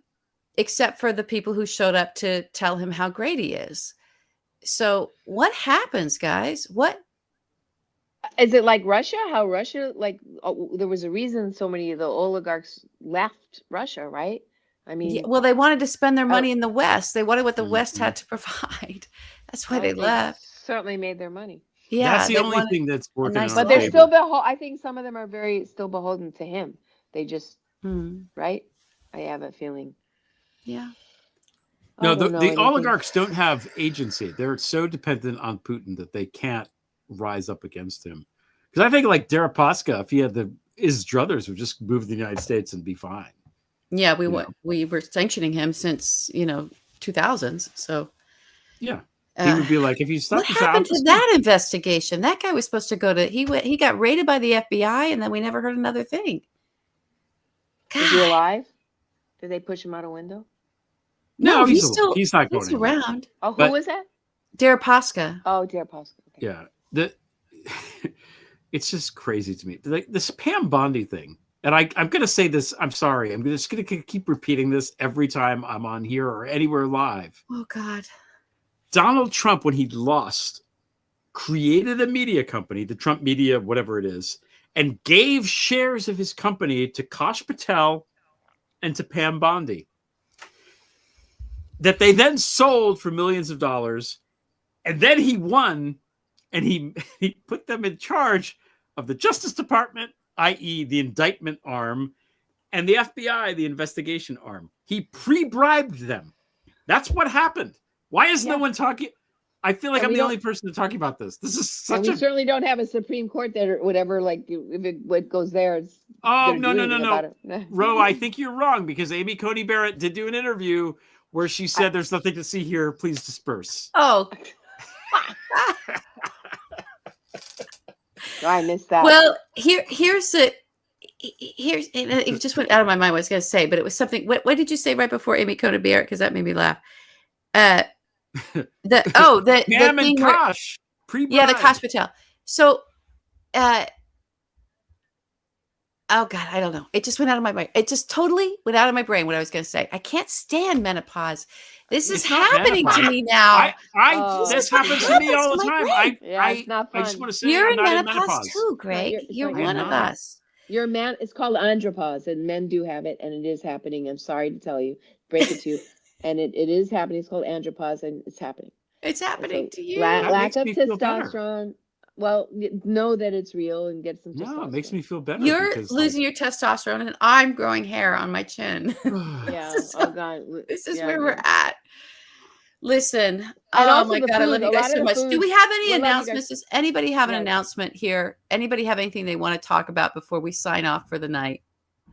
Except for the people who showed up to tell him how great he is. So what happens, guys? What is it like Russia? How Russia, there was a reason so many of the oligarchs left Russia, right? I mean, well, they wanted to spend their money in the West. They wanted what the West had to provide. That's why they left. Certainly made their money. Yeah, that's the only thing that's working. But they're still I think some of them are still beholden to him. They just right. I have a feeling. Yeah. No, the oligarchs don't have agency. They're so dependent on Putin that they can't rise up against him. Because I think Deripaska, if he had his druthers, would just move to the United States and be fine. Yeah, we were sanctioning him since 2000s. So yeah, he would be like, if you stop. What happened to that investigation? That guy was supposed to go to. He got raided by the FBI, and then we never heard another thing. God. Is he alive? Did they push him out a window? No, he's not going. He's around. Oh, who was that? Deripaska. Oh, Deripaska. Okay. Yeah, it's just crazy to me. This Pam Bondi thing. and I'm going to say this. I'm sorry. I'm just going to keep repeating this every time I'm on here or anywhere live. Oh, God. Donald Trump, when he lost, created a media company, the Trump Media, whatever it is, and gave shares of his company to Kosh Patel and to Pam Bondi that they then sold for millions of dollars. And then he won, and he put them in charge of the Justice Department, i.e. the indictment arm, and the FBI, the investigation arm. He pre-bribed them. That's what happened. Why is no one talking? I feel like I'm the only person to talk about this. This is such we certainly don't have a Supreme Court that or whatever, like if what goes there. It's no. Ro, I think you're wrong because Amy Coney Barrett did do an interview where she said there's nothing to see here. Please disperse. Oh. I missed that. Well, here's it just went out of my mind what I was going to say, but it was something. What did you say right before Amy Coney Barrett? Because that made me laugh. The Pam and Kosh. Yeah, the Kosh Patel. So, oh God, I don't know. It just went out of my mind. It just totally went out of my brain what I was going to say. I can't stand menopause. This is happening to me now. This happens to me all the time. It's not fun. I just want to say you're I'm in not menopause too, Greg. You're one of us. You're a man. It's called andropause, and men do have it, and it is happening. I'm sorry to tell you, break it to you, and it is happening. It's called andropause, and it's happening. It's happening to you. Lack of testosterone. Well, know that it's real and get some testosterone. No, it makes me feel better. You're losing your testosterone, and I'm growing hair on my chin. Yeah. Oh God. This is where we're at. Listen. Oh my God, I love you guys so much. Do we have any announcements? Does anybody have an announcement here? Anybody have anything they want to talk about before we sign off for the night?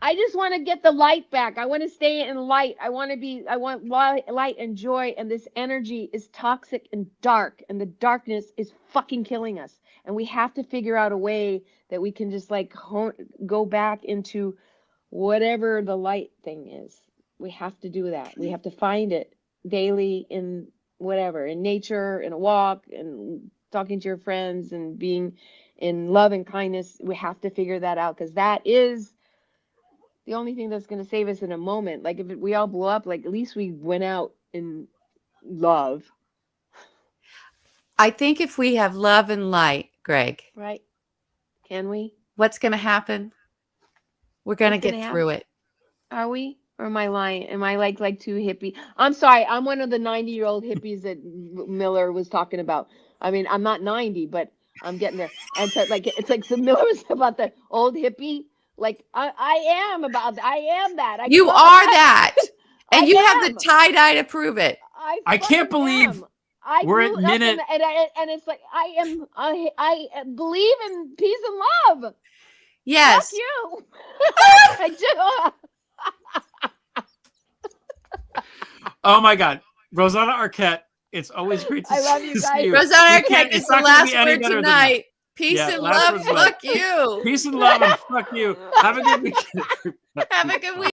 I just want to get the light back. I want to stay in light. I want light and joy. And this energy is toxic and dark. And the darkness is fucking killing us. And we have to figure out a way that we can just like go back into whatever the light thing is. We have to do that. We have to find it daily in whatever, in nature, in a walk, and talking to your friends and being in love and kindness. We have to figure that out because that is the only thing that's going to save us in a moment. Like if we all blow up, like at least we went out in love. I think if we have love and light, Greg. Right. Can we? What's going to happen? We're going to get through it. Are we? Or am I lying? Am I like too hippie? I'm sorry. I'm one of the 90-year-old hippies that Miller was talking about. I mean, I'm not 90, but I'm getting there. And so it's like some Miller was about the old hippie. Like I am that. You are that. And you have the tie-dye to prove it. I can't believe we're at minute. And it's like, I believe in peace and love. Yes. Fuck you. I do. Oh my God. Rosanna Arquette. It's always great to see you. I love you guys. Rosanna Arquette is the last word tonight. Peace and love. Fuck you. Peace and love and fuck you. Have a good weekend. Have a good week.